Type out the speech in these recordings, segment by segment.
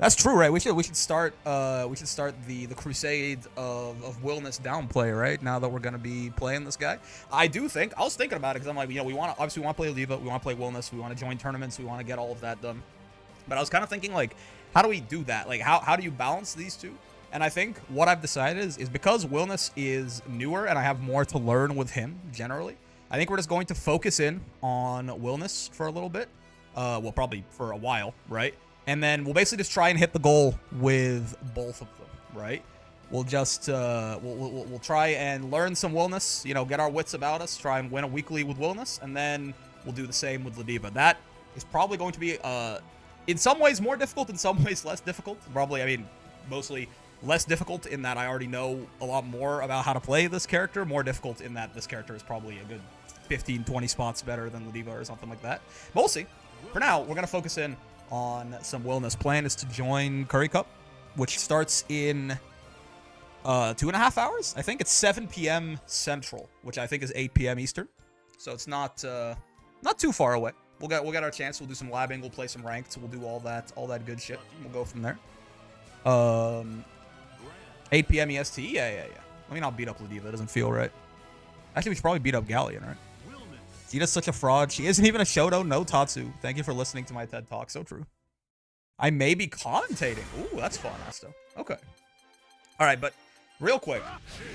That's true, right? We should start the crusade of Wilnas downplay, right? Now that we're gonna be playing this guy, I was thinking about it because I'm like, we want to play Oliva, we want to play Wilnas, we want to join tournaments, we want to get all of that done. But I was kind of thinking like, how do we do that? Like, how do you balance these two? And I think what I've decided is because Wilnas is newer and I have more to learn with him generally, I think we're just going to focus in on Wilnas for a little bit. Well, probably for a while, right? And then we'll basically just try and hit the goal with both of them, right? We'll just we'll try and learn some Wilnas, get our wits about us, try and win a weekly with Wilnas, and then we'll do the same with Ladiva. That is probably going to be in some ways more difficult, in some ways less difficult. Probably, I mean, mostly less difficult in that I already know a lot more about how to play this character. More difficult in that this character is probably a good 15, 20 spots better than Ladiva or something like that. But we'll see. For now, we're going to focus in on some Wilnas. Plan is to join Curry Cup, which starts in 2.5 hours. I think it's 7 p.m. Central, which I think is 8 p.m. Eastern. So it's not too far away. We'll get our chance. We'll do some labbing. We'll play some ranked. We'll do all that good shit. We'll go from there. 8 p.m. EST. Yeah. Let me not beat up Ladiva. That doesn't feel right. Actually, we should probably beat up Galleon, right? Zita's such a fraud. She isn't even a Shoto. No Tatsu. Thank you for listening to my TED Talk. So true. I may be commentating. Ooh, that's fun, Asto. Okay. All right, but real quick,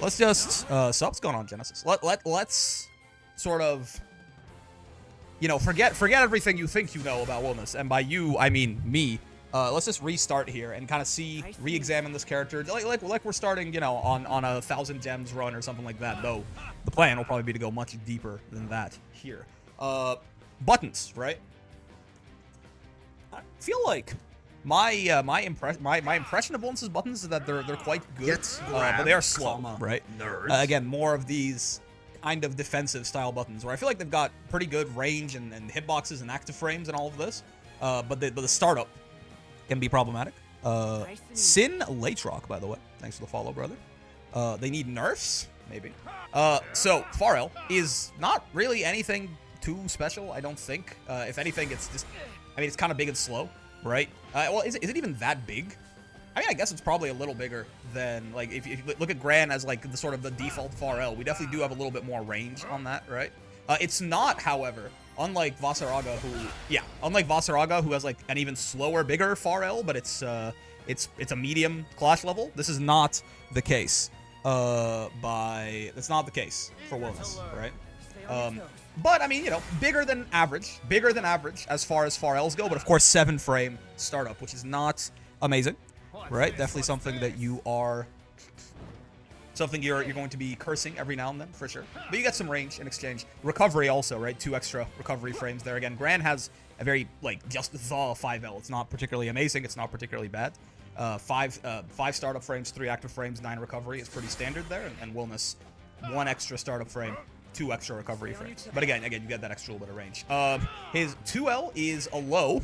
let's just subs going on Genesis. Let's sort of forget everything you think you know about Wilnas, and by you I mean me. Let's just restart here and kind of re-examine this character, like we're starting, on a 1,000 gems run or something like that. Though the plan will probably be to go much deeper than that here. Buttons, right? I feel like my impression of Wilnas' buttons is that they're quite good, but they are slow, right? Again, more of these kind of defensive style buttons where I feel like they've got pretty good range and hitboxes and active frames and all of this, but the startup can be problematic. Sin Late Rock, by the way. Thanks for the follow, brother. They need nerfs, maybe. So Pharrell is not really anything too special, I don't think. If anything, it's just, it's kind of big and slow, right? Well, is it even that big? I mean, I guess it's probably a little bigger than, like, if you look at Gran as, like, the sort of the default Pharrell, we definitely do have a little bit more range on that, right? It's not, however, unlike Vasaraga, who has, like, an even slower, bigger Pharrell, but it's a medium clash level. This is not the case. That's not the case for Wilnas, right? But I mean, bigger than average as far as Pharrells go. But of course, 7-frame startup, which is not amazing, right? Definitely something that you're going to be cursing every now and then, for sure. But you get some range in exchange. Recovery also, right? 2 extra recovery frames there. Again, Gran has a very, like, just the 5L. It's not particularly amazing. It's not particularly bad. 5 startup frames, 3 active frames, 9 recovery is pretty standard there. And Wilnas, 1 extra startup frame, 2 extra recovery frames. But again, you get that extra little bit of range. His 2L is a low,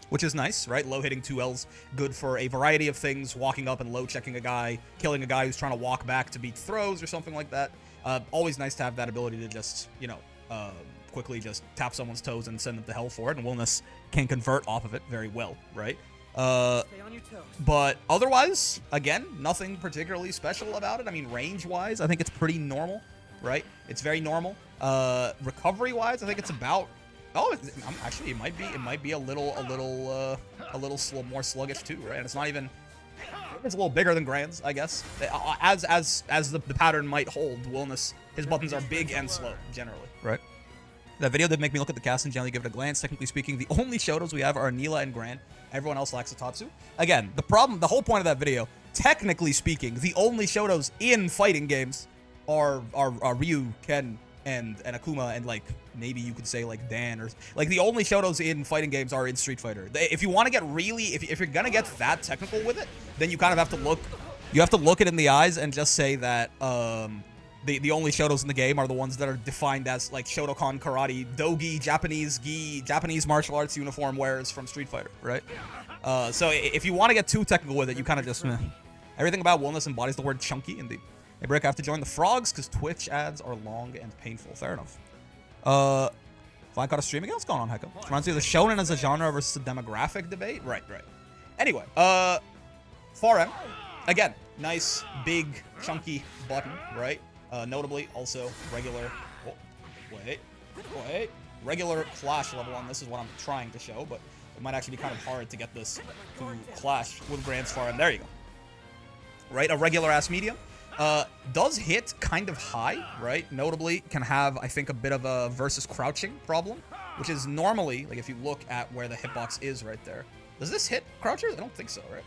which is nice, right? Low hitting 2Ls, good for a variety of things, walking up and low checking a guy, killing a guy who's trying to walk back to beat throws or something like that. Always nice to have that ability to just, quickly just tap someone's toes and send them to hell for it, and Wilnas can convert off of it very well, right? But otherwise, again, nothing particularly special about it. I mean, range-wise, I think it's pretty normal, right? It's very normal. Recovery-wise, I think it's about... Oh, actually, it might be a little more sluggish too, right? And it's not even. It's a little bigger than Gran's, I guess. As the pattern might hold, Wilnas, his buttons are big and slow generally, right? That video did make me look at the cast and generally give it a glance. Technically speaking, the only Shotos we have are Neela and Gran. Everyone else lacks a Tatsu. Again, the whole point of that video, technically speaking, the only Shotos in fighting games are Ryu, Ken, and Akuma, and, like, maybe you could say, like, Dan, or, like, the only Shotos in fighting games are in Street Fighter. If you want to get really, if you're gonna get that technical with it, then you kind of have to look it in the eyes and just say that the only Shotos in the game are the ones that are defined as, like, Shotokan karate, dogi, Japanese gi, Japanese martial arts uniform wearers from Street Fighter, right? So if you want to get too technical with it, you kind of just everything about Wilnas embodies the word chunky, indeed. Hey, Brick, I have to join the frogs because Twitch ads are long and painful. Fair enough. Flying caught a stream again? What's going on, Hecka? Reminds me of the shonen as a genre versus a demographic debate? Right. Anyway, far M. Again, nice, big, chunky button, right? Notably, also regular... Oh, wait. Regular clash level on this is what I'm trying to show, but it might actually be kind of hard to get this to clash with Grand's far M. There you go. Right, a regular-ass medium. Does hit kind of high, right? Notably, can have, I think, a bit of a versus crouching problem, which is normally, like, if you look at where the hitbox is right there. Does this hit crouchers? I don't think so, right?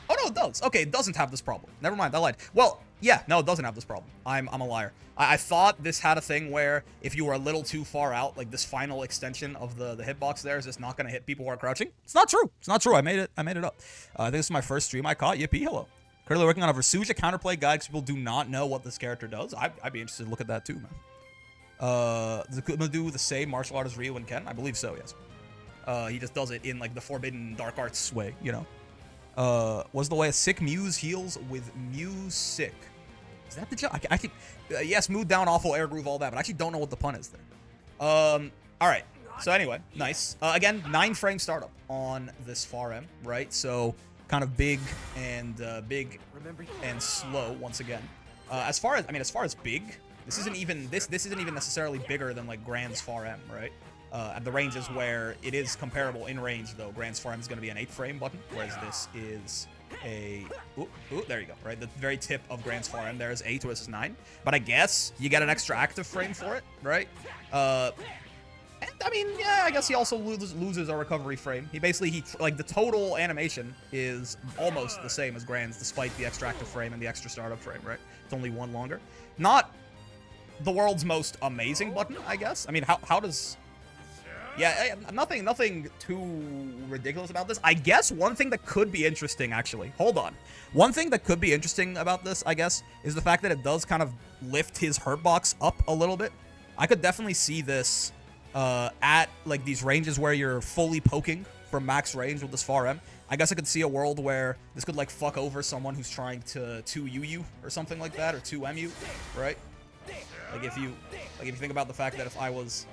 Oh, no, it does. Okay, it doesn't have this problem. Never mind, I lied. Well, yeah, no, it doesn't have this problem. I'm a liar. I thought this had a thing where if you were a little too far out, like this final extension of the hitbox there is just not going to hit people who are crouching. It's not true. It's not true. I made it up. I think this is my first stream I caught. Yippee, hello. Currently working on a Versuja counterplay guide because people do not know what this character does. I'd be interested to look at that too, man. Does it do the same martial art as Ryu and Ken? I believe so, yes. He just does it in like the forbidden dark arts way, you know. Was the way a sick Muse heals with Muse sick. Is that the joke? I can yes, mood down, awful, air groove, all that, but I actually don't know what the pun is there. Alright. So anyway, nice. Again, 9-frame startup on this far M, right? So kind of big and slow once again. As far as big, this isn't even necessarily bigger than like Grand's far M, right? At the ranges where it is comparable in range, though, Grand's far M is going to be an 8-frame button, whereas this is a... Ooh, there you go, right? The very tip of Grand's far M there is 8, whereas it's 9. But I guess you get an extra active frame for it, right? And, I mean, yeah, I guess he also loses a recovery frame. Like, the total animation is almost the same as Grand's, despite the extra active frame and the extra startup frame, right? It's only one longer. Not the world's most amazing button, I guess. I mean, how does... Yeah, nothing too ridiculous about this. I guess one thing that could be interesting, actually. Hold on. One thing that could be interesting about this, I guess, is the fact that it does kind of lift his hurt box up a little bit. I could definitely see this at, like, these ranges where you're fully poking from max range with this far M. I guess I could see a world where this could, like, fuck over someone who's trying to 2U or something like that, or 2MU, right? Like, if you think about the fact that if I was...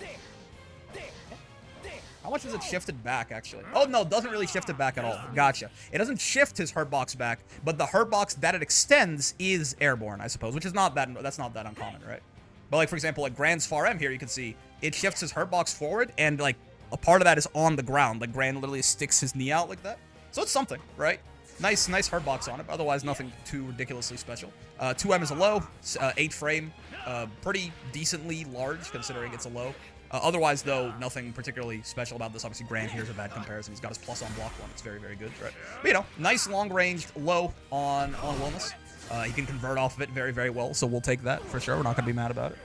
How much is it shifted back, actually? Oh, no, it doesn't really shift it back at all. Gotcha. It doesn't shift his hurt box back, but the hurt box that it extends is airborne, I suppose, which is that's not that uncommon, right? But, like, for example, like Grand's far M here, you can see it shifts his hurt box forward, and, like, a part of that is on the ground. Like, Grand literally sticks his knee out like that. So it's something, right? Nice hurt box on it, but otherwise nothing too ridiculously special. 2M is a low, 8 frame, pretty decently large considering it's a low. Otherwise, though, nothing particularly special about this. Obviously, Grand here's a bad comparison. He's got his plus on block one. It's very, very good, right? But, you know, nice long-ranged low on Wilnas. He can convert off of it very, very well, so we'll take that for sure. We're not going to be mad about it.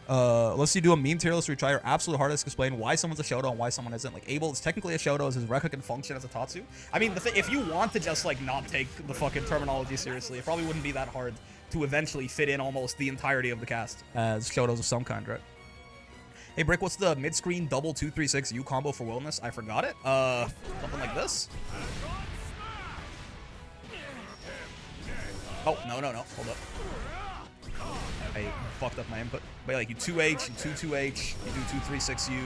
Let's see, do a meme tier list where we try our absolute hardest to explain why someone's a Shoto and why someone isn't. Like, Abel is technically a Shoto as his Rekka can function as a Tatsu. I mean, if you want to just, like, not take the fucking terminology seriously, it probably wouldn't be that hard to eventually fit in almost the entirety of the cast as Shotos of some kind, right? Hey, Brick, what's the mid-screen double 236U combo for Wilnas? I forgot it. Something like this? Oh, no. Hold up. I fucked up my input. But, like, you 2H, you 2-2H, you do 236U, you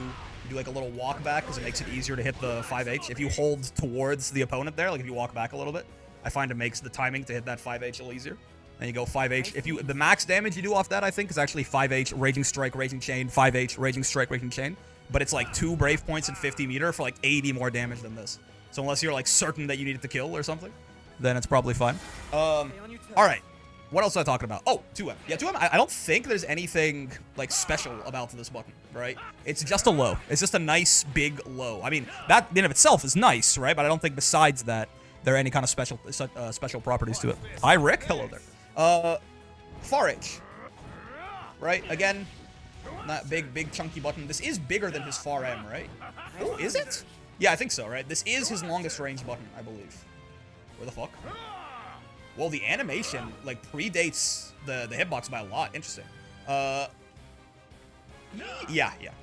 do, like, a little walk back because it makes it easier to hit the 5H. If you hold towards the opponent there, like, if you walk back a little bit, I find it makes the timing to hit that 5H a little easier. Then you go 5H. The max damage you do off that, I think, is actually 5H, Raging Strike, Raging Chain, 5H, Raging Strike, Raging Chain. But it's like 2 Brave Points and 50 meter for like 80 more damage than this. So unless you're like certain that you need it to kill or something, then it's probably fine. Alright. What else was I talking about? Oh, 2M. Yeah, 2M, I don't think there's anything like special about this button, right? It's just a low. It's just a nice big low. I mean, that in of itself is nice, right? But I don't think besides that, there are any kind of special properties to it. Hi, Rick. Hello there. Far H, right? Again, that big chunky button. This is bigger than his far M, right? Oh, is it? Yeah, I think so, right? This is his longest range button, I believe. Where the fuck? Well, the animation, like, predates the hitbox by a lot. Interesting. Yeah.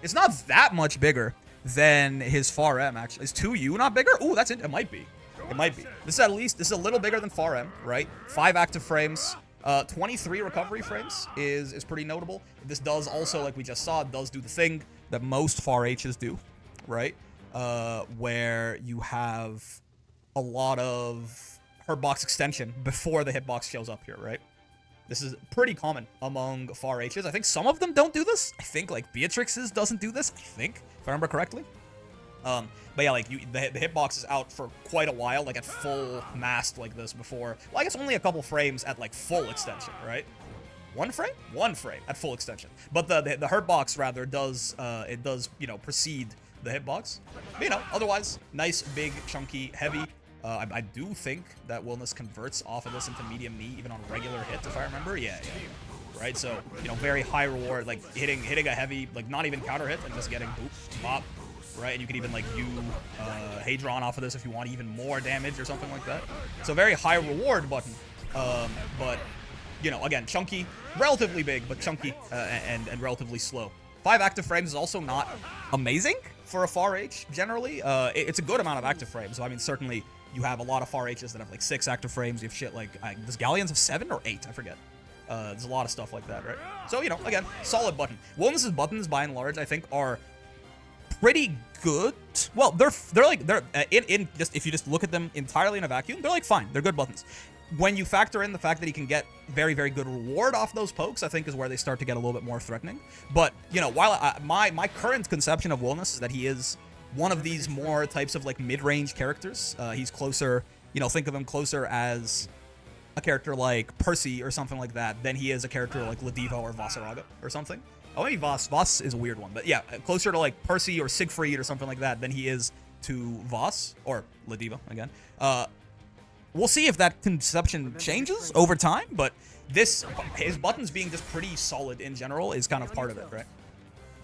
It's not that much bigger than his far M, actually. Is 2U not bigger? Ooh, that's it. It might be. It might be. This is a little bigger than far M, right? 5 active frames. 23 recovery frames is pretty notable. This does also, like we just saw, does do the thing that most far H's do, right? Where you have a lot of her box extension before the hitbox shows up here, right? This is pretty common among far H's. I think some of them don't do this. I think like Beatrix's doesn't do this, I think, if I remember correctly. But yeah, like the hitbox is out for quite a while, like at full mast like this before. Well, I guess only a couple frames at like full extension, right? One frame? One frame at full extension. But the hurt box rather does, it does, you know, precede the hitbox. But, you know, otherwise, nice, big, chunky, heavy. I do think that Wilnas converts off of this into medium knee, even on regular hits, if I remember. Yeah. Right, so, you know, very high reward, like hitting a heavy, like not even counter hit, and just getting boop, bop, right? And you can even like Hadron off of this if you want even more damage or something like that. So very high reward button, but, you know, again, chunky, relatively big, but chunky and relatively slow. 5 active frames is also not amazing for a far H, generally. It's a good amount of active frames, so I mean, certainly you have a lot of far H's that have like 6 active frames. You have shit like, does Galleons have 7 or 8? I forget. There's a lot of stuff like that, right? So, you know, again, solid button. Wilnas' buttons, by and large, I think, are pretty good. Well, they're in just, if you just look at them entirely in a vacuum, they're like fine. They're good buttons. When you factor in the fact that he can get very, very good reward off those pokes, I think is where they start to get a little bit more threatening. But, you know, while my current conception of Wilnas is that he is one of these more types of like mid-range characters. He's closer, you know, think of him closer as a character like Percy or something like that than he is a character like Ladiva or Vasaraga or something. Oh, maybe Voss is a weird one, but yeah, closer to like Percy or Siegfried or something like that than he is to Voss or Ladiva again. We'll see if that conception changes over time, but his buttons being just pretty solid in general is kind of part of it, right?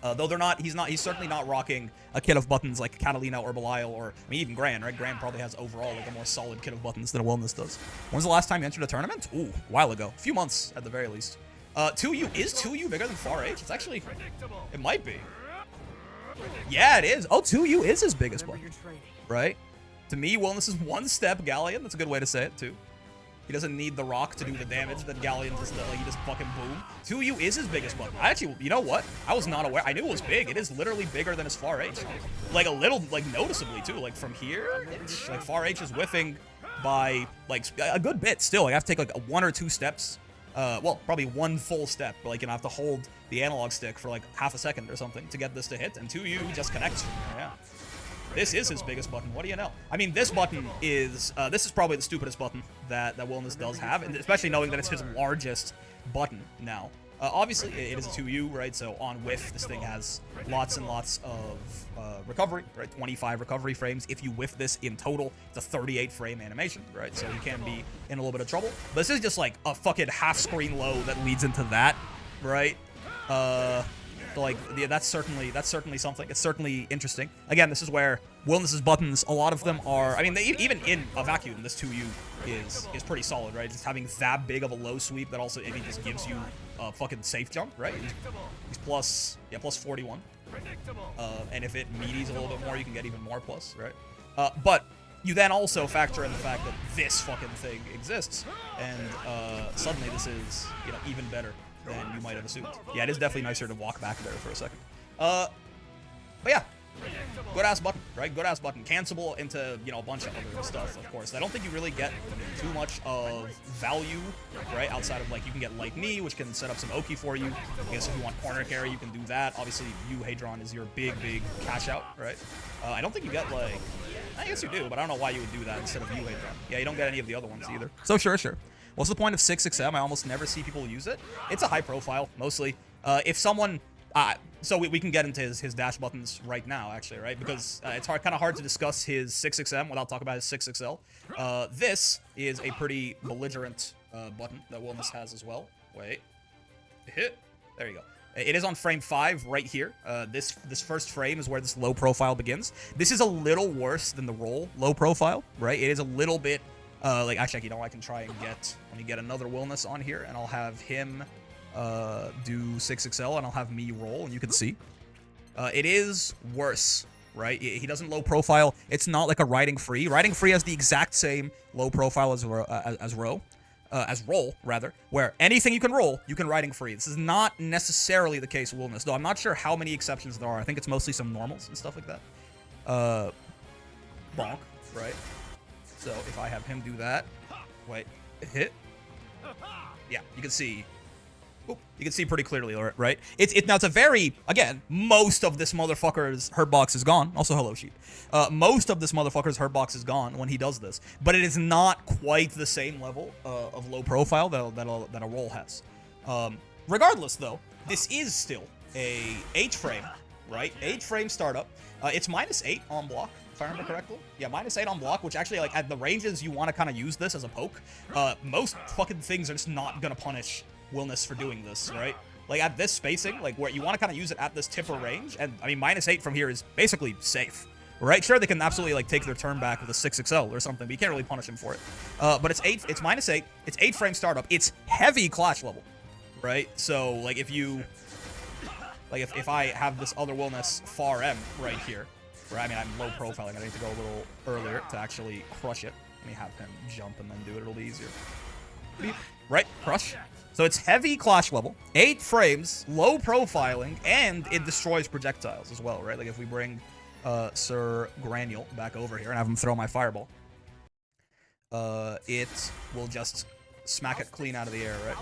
Though he's certainly not rocking a kit of buttons like Catalina or Belial or, I mean, even Gran, right? Gran probably has overall like a more solid kit of buttons than a Wilnas does. When's the last time you entered a tournament? Ooh, a while ago. A few months at the very least. 2U, is 2U bigger than Far H? It's actually, it might be. Yeah, it is. Oh, 2U is his biggest button, right? To me, Wilnas is one step Galleon. That's a good way to say it, too. He doesn't need the rock to do the damage that Galleon just, like, he just fucking boom. 2U is his biggest button. I actually, you know what? I was not aware. I knew it was big. It is literally bigger than his Far H. Like, a little, like, noticeably, too. Like, from here, like, Far H is whiffing by, like, a good bit still. Like, I have to take, like, 1 or 2 steps. Well, probably 1 full step. But, like, you know, I have to hold the analog stick for, like, half a second or something to get this to hit. And 2U just connects from there, yeah. This is his biggest button. What do you know? I mean, this button is, this is probably the stupidest button that Wilnas does have, and especially knowing that it's his largest button now. Obviously, it is a 2U, right? So on whiff, this thing has lots and lots of recovery, right? 25 recovery frames. If you whiff this in total, it's a 38 frame animation, right? So you can be in a little bit of trouble. But this is just like a fucking half screen low that leads into that, right? Like, yeah, that's certainly something. It's certainly interesting. Again, this is where Wilnas' buttons, a lot of them are, I mean, even in a vacuum, this 2U is pretty solid, right? Just having that big of a low sweep that also, I mean, just gives you a fucking safe jump, right? He's plus 41. And if it meaties a little bit more, you can get even more plus, right? But you then also factor in the fact that this fucking thing exists, and suddenly this is, you know, even better than you might have assumed. Yeah, it is definitely nicer to walk back there for a second. But yeah, good ass button, right? Good ass button. Cancelable into, you know, a bunch of other stuff, of course. I don't think you really get too much of value, right? Outside of, like, you can get light knee, which can set up some Oki for you. I guess if you want corner carry, you can do that. Obviously, Hadron is your big cash out, right? I don't think you get, like, I guess you do, but I don't know why you would do that instead of Hadron. Yeah, you don't get any of the other ones either. So sure. What's the point of 6XM? I almost never see people use it. It's a high profile, mostly. If someone... so we can get into his dash buttons right now, actually, right? Because it's kind of hard to discuss his 6XM without talking about his 6XL. This is a pretty belligerent button that Wilnas has as well. Wait. Hit. There you go. It is on frame 5 right here. This first frame is where this low profile begins. This is a little worse than the roll low profile, right? It is a little bit... like, actually, you know, I can try and let me get another Wilnas on here, and I'll have him do 6XL, and I'll have me roll, and you can see. It is worse, right? He doesn't low profile. It's not like a riding free. Riding free has the exact same low profile as roll, rather, where anything you can roll, you can riding free. This is not necessarily the case with Wilnas, though I'm not sure how many exceptions there are. I think it's mostly some normals and stuff like that. Bonk, right? So if I have him do that, wait, hit. Yeah, you can see. You can see pretty clearly, right? Now it's a very, again, most of this motherfucker's hurt box is gone. Also, hello, sheep. Most of this motherfucker's hurt box is gone when he does this, but it is not quite the same level of low profile that a roll has. Regardless, though, this is still a H frame, right? H frame startup. It's -8 on block, if I remember correctly. Yeah, -8 on block, which actually, like, at the ranges you want to kind of use this as a poke. Most fucking things are just not gonna punish Wilnas for doing this, right? Like, at this spacing, like, where you want to kind of use it at this tipper range, and, I mean, -8 from here is basically safe, right? Sure, they can absolutely, like, take their turn back with a 6XL or something, but you can't really punish him for it. But it's -8, it's 8 frame startup, it's heavy clash level, right? So, like, if you, like, if I have this other Wilnas far M right here, right? I mean, I'm low profiling, I need to go a little earlier to actually crush it. Let me have him jump and then do it, it'll be easier. Beep. Right? Crush. So it's heavy clash level, 8 frames, low profiling, and it destroys projectiles as well, right? Like if we bring Sir Granule back over here and have him throw my fireball, it will just smack it clean out of the air, right?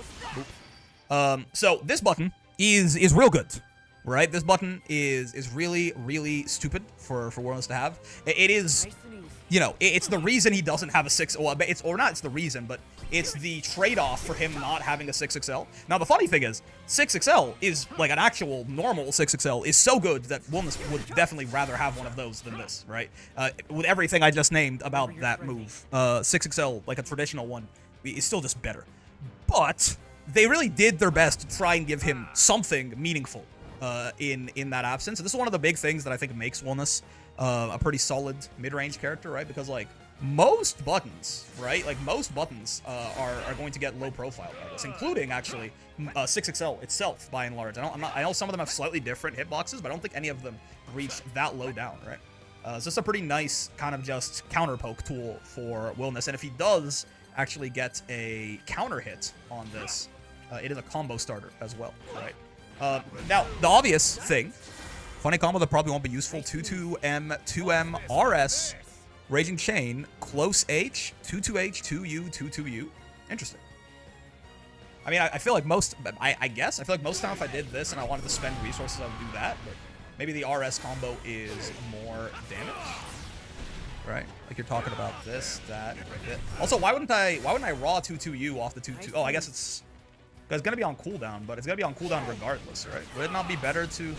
Boop. So this button is real good, right? This button is really, really stupid for Wilnas to have. It is, you know, it's the reason he doesn't have a 6, well, it's the reason, but it's the trade-off for him not having a 6XL. Now, the funny thing is, 6XL is, like, an actual normal 6XL is so good that Wilnas would definitely rather have one of those than this, right? With everything I just named about that move, 6XL, like a traditional one, is still just better. But they really did their best to try and give him something meaningful in that absence. And this is one of the big things that I think makes Wilnas a pretty solid mid-range character, right? Because, like, most buttons, right? Like, most buttons are going to get low profile by this, including, actually, 6XL itself, by and large. I know some of them have slightly different hitboxes, but I don't think any of them reach that low down, right? So it's a pretty nice kind of just counter poke tool for Wilnas. And if he does actually get a counter hit on this, it is a combo starter as well, right? Now, the obvious thing, funny combo that probably won't be useful, 2-2M, 2M, RS, Raging Chain, Close H, 2-2H, 2U, 2-2U. Interesting. I mean, I feel like I guess, I feel like most time if I did this and I wanted to spend resources, I would do that, but maybe the RS combo is more damage, right? Like you're talking about this, that, that. Also, why wouldn't I raw 2-2U off the 2-2? Oh, I guess it's gonna be on cooldown, but it's gonna be on cooldown regardless, right? Would it not be better to,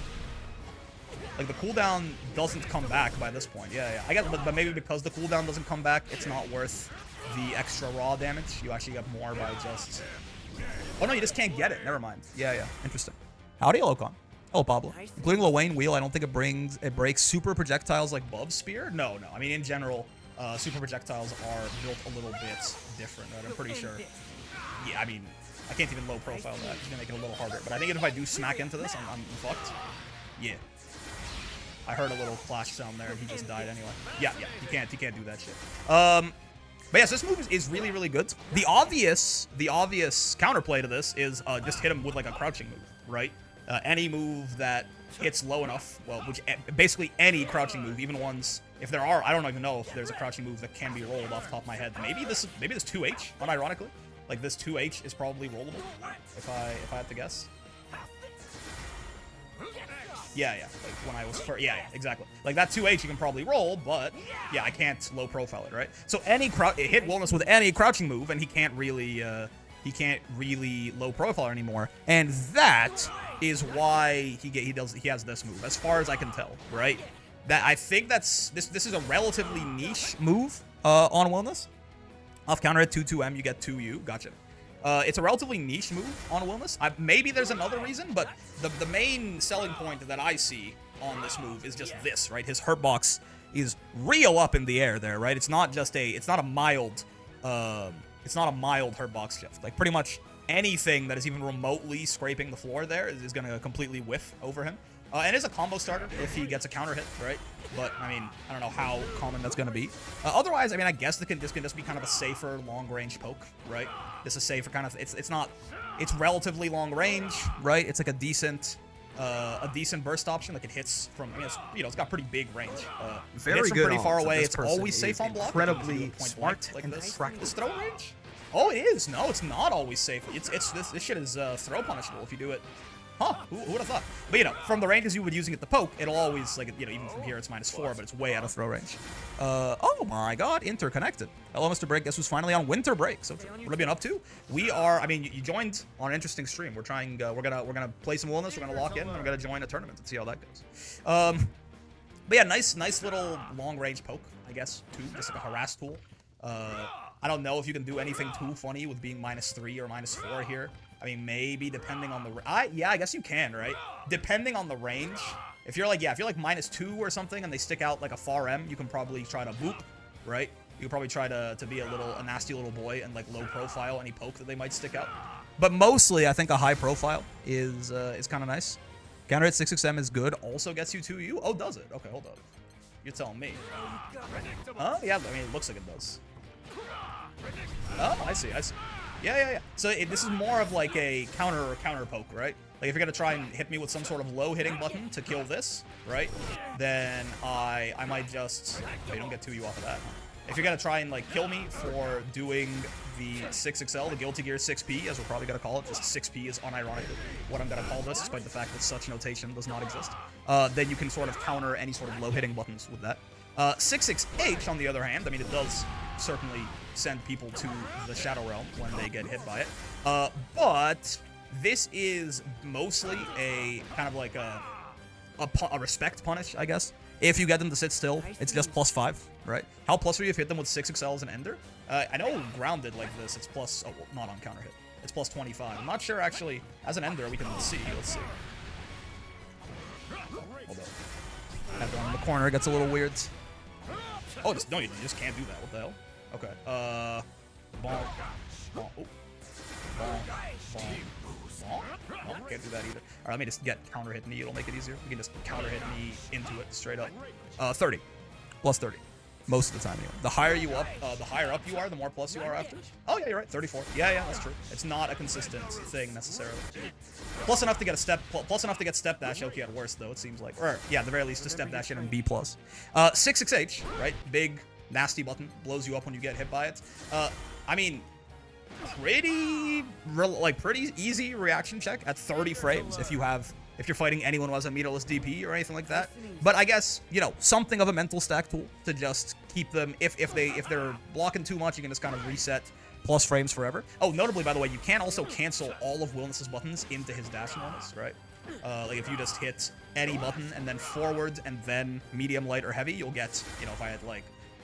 like, the cooldown doesn't come back by this point? Yeah. I guess, but maybe because the cooldown doesn't come back, it's not worth the extra raw damage. You actually get more by just, oh no, you just can't get it. Never mind. Yeah. Interesting. Howdy, Locon. Hello, Pablo. Including the Wayne wheel, I don't think it breaks super projectiles like Bub's Spear. No. I mean, in general, super projectiles are built a little bit different, right? I'm pretty sure. Yeah, I mean, I can't even low profile that. It's gonna make it a little harder. But I think if I do smack into this, I'm fucked. Yeah. I heard a little clash sound there, and he just died anyway. Yeah, you can't do that shit. But yes, this move is really, really good. The obvious counterplay to this is just hit him with like a crouching move, right? Any move that hits low enough, well, which basically any crouching move, even ones, if there are, I don't even know if there's a crouching move that can be rolled off the top of my head. Maybe this 2H, unironically. Like this 2H is probably rollable, if I had to guess. Yeah, like when I was first, yeah, exactly. Like that 2H you can probably roll, but yeah, I can't low profile it, right? So hit Wilnas with any crouching move, and he can't really low profile anymore, and that is why he has this move, as far as I can tell, right? That I think this is a relatively niche move on Wilnas. Off counter at 2-2M, you get 2U. Gotcha. It's a relatively niche move on Wilnas. Maybe there's another reason, but the main selling point that I see on this move is just this, right? His hurt box is real up in the air there, right? It's not a mild hurt box shift. Like pretty much anything that is even remotely scraping the floor there is going to completely whiff over him. And it's a combo starter if he gets a counter hit, right? But, I mean, I don't know how common that's going to be. Otherwise, I mean, I guess this can just be kind of a safer long-range poke, right? It's a safer kind of... It's relatively long range, right? It's like a decent a decent burst option. Like it hits from, I mean, it's, you know, it's got pretty big range. It Very hits from good pretty far ult. away. This It's person always safe is on block. incredibly Point smart blank and this. practical. This throw range? Oh, it is. No, it's not always safe. This shit is throw punishable if you do it. Huh, who would have thought? But, you know, from the ranges you would using it to poke, it'll always, like, you know, even from here it's -4, but it's way out of throw range. Oh my god, interconnected. Hello, Mr. Break. Guess who's finally on winter break? So, what have you been up to? We are, I mean, you joined on an interesting stream. We're trying, we're gonna play some Wilnas, we're gonna lock in, and we're gonna join a tournament and see how that goes. But yeah, nice little long-range poke, I guess, too. Just like a harass tool. I don't know if you can do anything too funny with being -3 or -4 here. I mean, maybe depending on the... yeah, I guess you can, right? Depending on the range. If you're like, yeah, if you're like -2 or something and they stick out like a far M, you can probably try to boop, right? You can probably try to be a nasty little boy and like low profile any poke that they might stick out. But mostly, I think a high profile is kind of nice. Counter hit 6XM is good. Also gets you 2U. Oh, does it? Okay, hold up. You're telling me. Yeah, I mean, it looks like it does. Oh, I see. Yeah. So this is more of like a counter poke, right? Like if you're gonna try and hit me with some sort of low hitting button to kill this, right? Then I might just... Oh, you don't get 2U off of that. If you're gonna try and like kill me for doing the 6XL, the Guilty Gear 6P, as we're probably gonna call it, just 6P is unironically what I'm gonna call this, despite the fact that such notation does not exist. Then you can sort of counter any sort of low hitting buttons with that. 6XH, on the other hand, I mean, it does certainly send people to the Shadow Realm when they get hit by it. But this is mostly a kind of like a respect punish, I guess. If you get them to sit still, it's just +5, right? How plus are you if you hit them with 6XL as an Ender? I know grounded like this, it's plus... Oh, well, not on counter hit. It's +25. I'm not sure, actually, as an Ender, we can see. Let's see. Hold up. That one in the corner gets a little weird. Oh, no, you just can't do that. What the hell? Okay. Bonk. Bonk. Oh. Bonk. Bonk. Bonk. No, can't do that either. Alright, let me just get counter hit knee. It'll make it easier. We can just counter hit knee into it straight up. 30. +30. Most of the time, anyway. The higher up you are, the more plus you are after. Oh, yeah, you're right. 34. Yeah, that's true. It's not a consistent thing, necessarily. Plus enough to get step dash LQ at worst, though, it seems like. Or, yeah, at the very least, to step dash in and B+. 6XH, right? Big, nasty button. Blows you up when you get hit by it. I mean, pretty easy reaction check at 30 frames if you're fighting anyone who has a meterless DP or anything like that. But I guess, you know, something of a mental stack tool to just keep them, if they're blocking too much, you can just kind of reset plus frames forever. Oh, notably, by the way, you can also cancel all of Wilnas' buttons into his dash normals, right? Like if you just hit any button and then forward and then medium, light, or heavy, you'll get, you know, if I had like,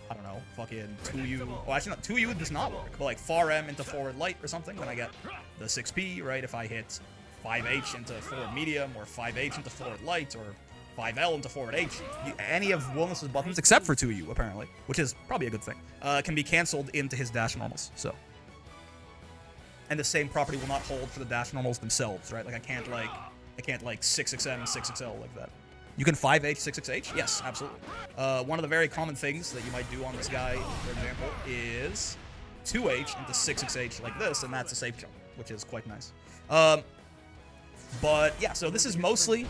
I don't know, fucking 2U. Well, actually, not 2U does not work, but like far M into forward light or something, then I get the 6P, right? If I hit 5H into forward medium, or 5H into forward light, or 5L into forward H, any of Wilnas' buttons, except for 2U, apparently, which is probably a good thing, can be canceled into his dash normals, so. And the same property will not hold for the dash normals themselves, right? Like, I can't 6XM, 6XL like that. You can 5H, 6XH? Yes, absolutely. One of the very common things that you might do on this guy, for example, is 2H into 6XH like this, and that's a safe jump, which is quite nice. But, yeah, so this is mostly,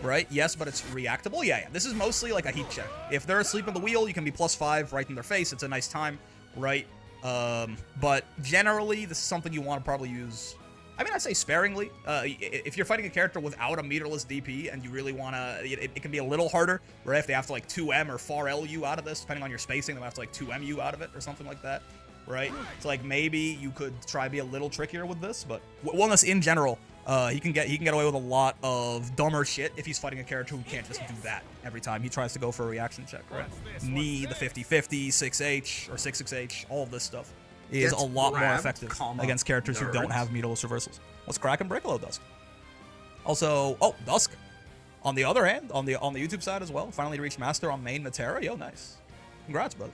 right? Yes, but it's reactable? Yeah. This is mostly like a heat check. If they're asleep on the wheel, you can be +5 right in their face. It's a nice time, right? But generally, this is something you want to probably use... I mean, I'd say sparingly. If you're fighting a character without a meterless DP and you really want to... It can be a little harder, right? If they have to, like, 2M or far L you out of this, depending on your spacing, they might have to, like, 2M you out of it or something like that, right? So, like, maybe you could try to be a little trickier with this, but Wilnas in general... he can get away with a lot of dumber shit if he's fighting a character who can't just do that every time he tries to go for a reaction check, right? Knee, the 50-50, 6H, or 6XH, all of this stuff is a lot more effective against characters who don't have meterless reversals. Let's crack and break a low Dusk. Also, oh, Dusk. On the other hand, on the YouTube side as well, finally reached Master on main Natera. Yo, nice. Congrats, brother.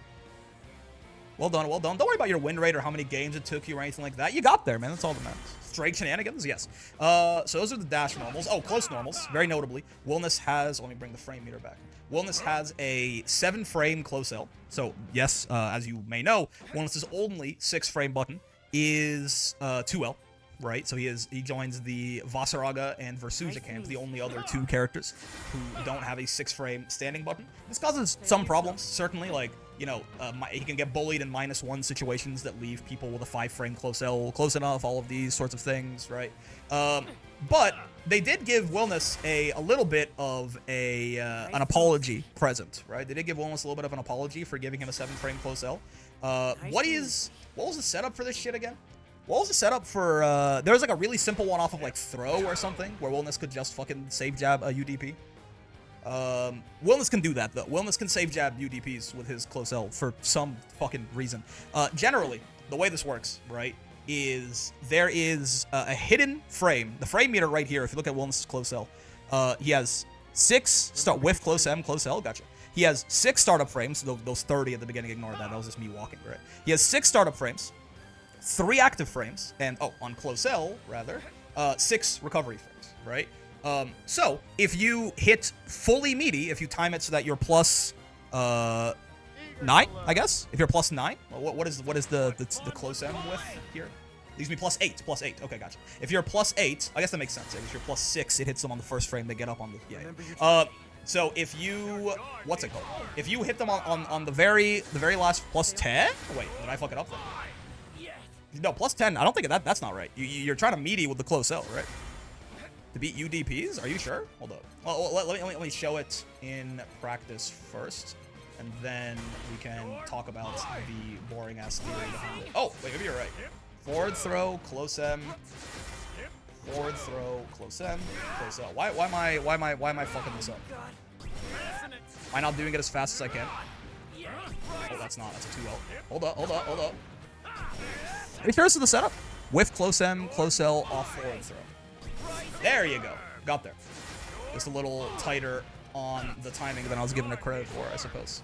Well done, well done. Don't worry about your win rate or how many games it took you or anything like that. You got there, man. That's all that matters. Straight shenanigans? Yes. So those are the dash normals. Oh, close normals. Very notably. Wilnas has... Let me bring the frame meter back. Wilnas has a 7-frame close L. So, yes, as you may know, Wilnas' only 6-frame button is 2L. right? So he joins the Vasaraga and Versusa camp, the only other two characters who don't have a 6-frame standing button. This causes some problems, certainly, like, you know, he can get bullied in -1 situations that leave people with a 5-frame close L close enough, all of these sorts of things, right? But they did give Wilnas a little bit of an apology present, right? They did give Wilnas a little bit of an apology for giving him a 7-frame close L. What was the setup for this shit again? What was the setup for, there was like a really simple one off of like throw or something, where Wilnas could just fucking save jab a UDP. Wilnas can do that though. Wilnas can save jab UDPs with his close L for some fucking reason. Generally, the way this works, right, is there is a hidden frame. The frame meter right here, if you look at Wilnas' close L, he has 6 start with close M, close L, gotcha. He has 6 startup frames, those 30 at the beginning, ignore that, that was just me walking, right? He has 6 startup frames, 3 active frames, and, on close L, rather, 6 recovery frames, right? So, if you hit fully meaty, if you time it so that you're plus, 9, I guess? If you're plus 9? What is the close M with here? These be plus 8, okay, gotcha. If you're plus 8, I guess that makes sense. If you're plus 6, it hits them on the first frame, they get up on the, yeah. So if you, what's it called? If you hit them on the very last plus 10? Wait, did I fuck it up then? No, plus 10, I don't think that's not right. You're trying to meaty with the close L, right? To beat UDPs? Are you sure? Hold up. Well, let me show it in practice first, and then we can talk about the boring-ass theory behind it. Oh, wait, maybe you're right. Forward throw, close M. Forward throw, close M, close L. Why am I fucking this up? Am I not doing it as fast as I can? Oh, that's a 2L. Hold up. Are you sure this is the setup? With close M, close L, off forward throw. There you go. Got there. Just a little tighter on the timing than I was given a credit for, I suppose.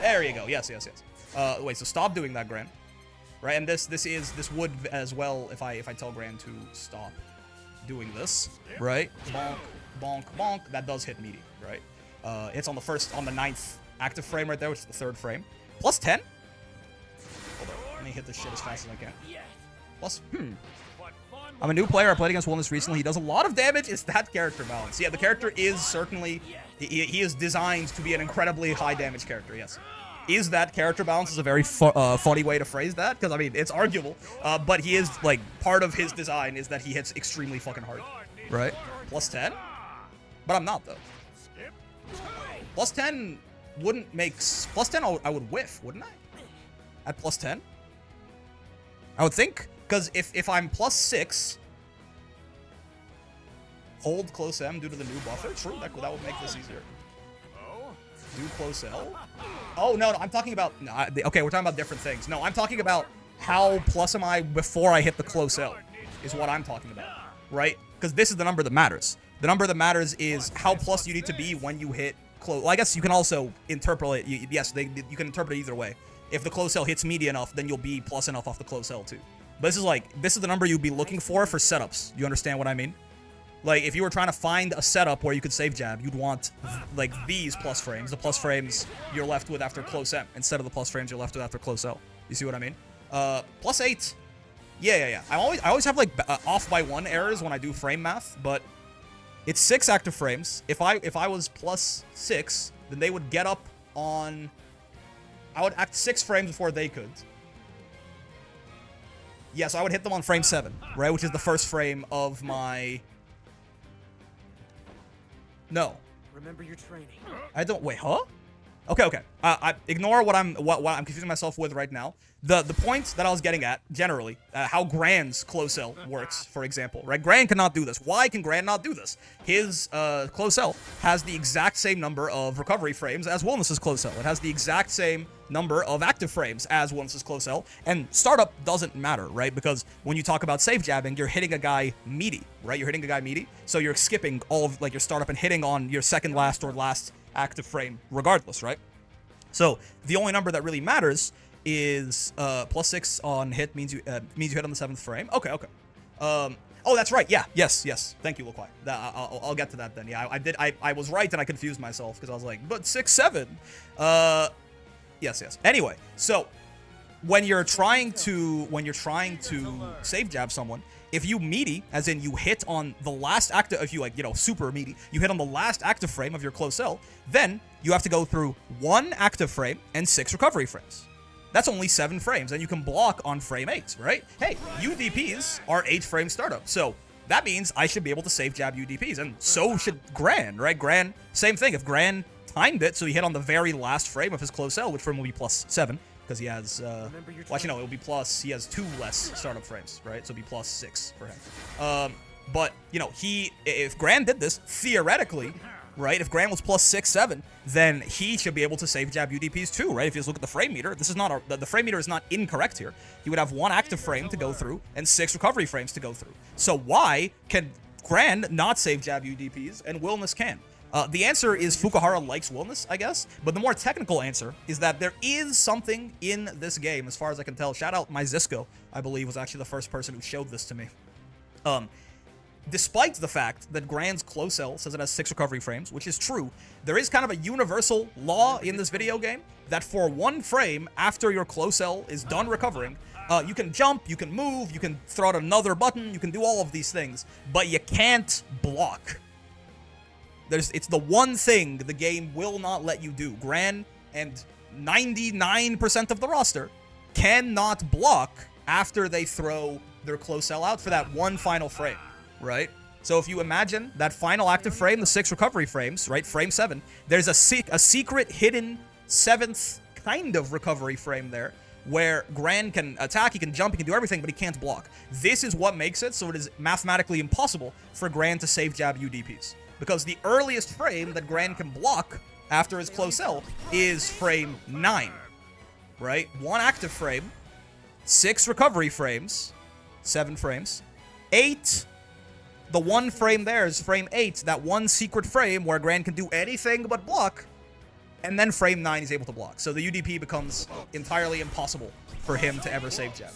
There you go. Yes. Wait, so stop doing that, Gran. Right, and this would as well if I tell Gran to stop doing this, right? Bonk, bonk, bonk. That does hit meaty, right? It's on the 9th active frame right there, which is the 3rd frame. Plus 10. Hold on, let me hit this shit as fast as I can. Plus, I'm a new player. I played against Wilnas recently. He does a lot of damage. It's that character balance. Yeah, the character is certainly he is designed to be an incredibly high damage character. Yes. Is that character balance is a very funny way to phrase that, because I mean it's arguable, but he is like part of his design is that he hits extremely fucking hard, right? Plus 10, but I'm not though. Plus 10 wouldn't make plus 10. I would whiff, wouldn't I? At plus 10, I would think, because if I'm plus 6, hold close M due to the new buffer. True, that would make this easier. Do close L? Oh, no, I'm talking about... No, okay, we're talking about different things. No, I'm talking about how plus am I before I hit the close L, is what I'm talking about, right? Because this is the number that matters. The number that matters is how plus you need to be when you hit close... Well, I guess you can also interpolate... Yes, you can interpret it either way. If the close L hits meaty enough, then you'll be plus enough off the close L, too. But this is the number you'd be looking for setups. You understand what I mean? Like, if you were trying to find a setup where you could save jab, you'd want, like, these plus frames. The plus frames you're left with after close M, instead of the plus frames you're left with after close L. You see what I mean? Plus 8. Yeah. I always have, like, off by 1 errors when I do frame math, but it's 6 active frames. If I was plus 6, then they would get up on... I would act 6 frames before they could. Yeah, so I would hit them on frame 7, right? Which is the first frame of my... No. Remember your training. I don't... Wait, huh? Okay. I ignore what I'm confusing myself with right now. The point that I was getting at, generally, how Gran's close L works, for example, right? Gran cannot do this. Why can Gran not do this? His close L has the exact same number of recovery frames as Wilnas' close L. It has the exact same number of active frames as Wilnas' close L, and startup doesn't matter, right? Because when you talk about safe jabbing, you're hitting a guy meaty, right? You're hitting a guy meaty, so you're skipping all of, like, your startup and hitting on your second last or last active frame regardless, right? So the only number that really matters is plus 6 on hit means you hit on the 7th frame. Okay. Oh, that's right. Yeah. Yes. Thank you, Loquai. I'll get to that then. Yeah, I was right and I confused myself because I was like, but 6, 7. Yes. Anyway, so when you're trying to save jab someone, if you meaty, as in you hit on the last active, if you like, super meaty, you hit on the last active frame of your close cell, then you have to go through 1 active frame and 6 recovery frames. That's only 7 frames, and you can block on frame 8, right? Hey, UDPs are 8-frame startup, so that means I should be able to save jab UDPs, and so should Gran, right? Gran, same thing. If Gran timed it so he hit on the very last frame of his close cell, which frame will be +7, because he has, well, actually, no, it'll be plus, he has 2 less startup frames, right? So it'll be +6 for him. But, if Gran did this, theoretically, right, if Gran was +6, 7, then he should be able to save jab UDPs too, right? If you just look at the frame meter, this is not, the frame meter is not incorrect here. He would have 1 active frame to go through and 6 recovery frames to go through. So why can Gran not save jab UDPs and Wilnas can? The answer is Fukuhara likes Wilnas, I guess, but the more technical answer is that there is something in this game, as far as I can tell. Shout out my Zisco, I believe, was actually the first person who showed this to me. Despite the fact that Gran's close cell says it has 6 recovery frames, which is true, there is kind of a universal law in this video game that for 1 frame after your close cell is done recovering, you can jump, you can move, you can throw out another button, you can do all of these things, but you can't block. It's the one thing the game will not let you do. Gran and 99% of the roster cannot block after they throw their close cell out for that 1 final frame, right? So if you imagine that final active frame, the 6 recovery frames, right, frame 7, there's a secret hidden 7th kind of recovery frame there where Gran can attack, he can jump, he can do everything, but he can't block. This is what makes it so it is mathematically impossible for Gran to save jab UDPs. Because the earliest frame that Gran can block after his close cell is frame 9, right? 1 active frame, 6 recovery frames, 7 frames, 8, the 1 frame there is frame 8, that 1 secret frame where Gran can do anything but block, and then frame 9 is able to block. So the UDP becomes entirely impossible for him to ever save jab.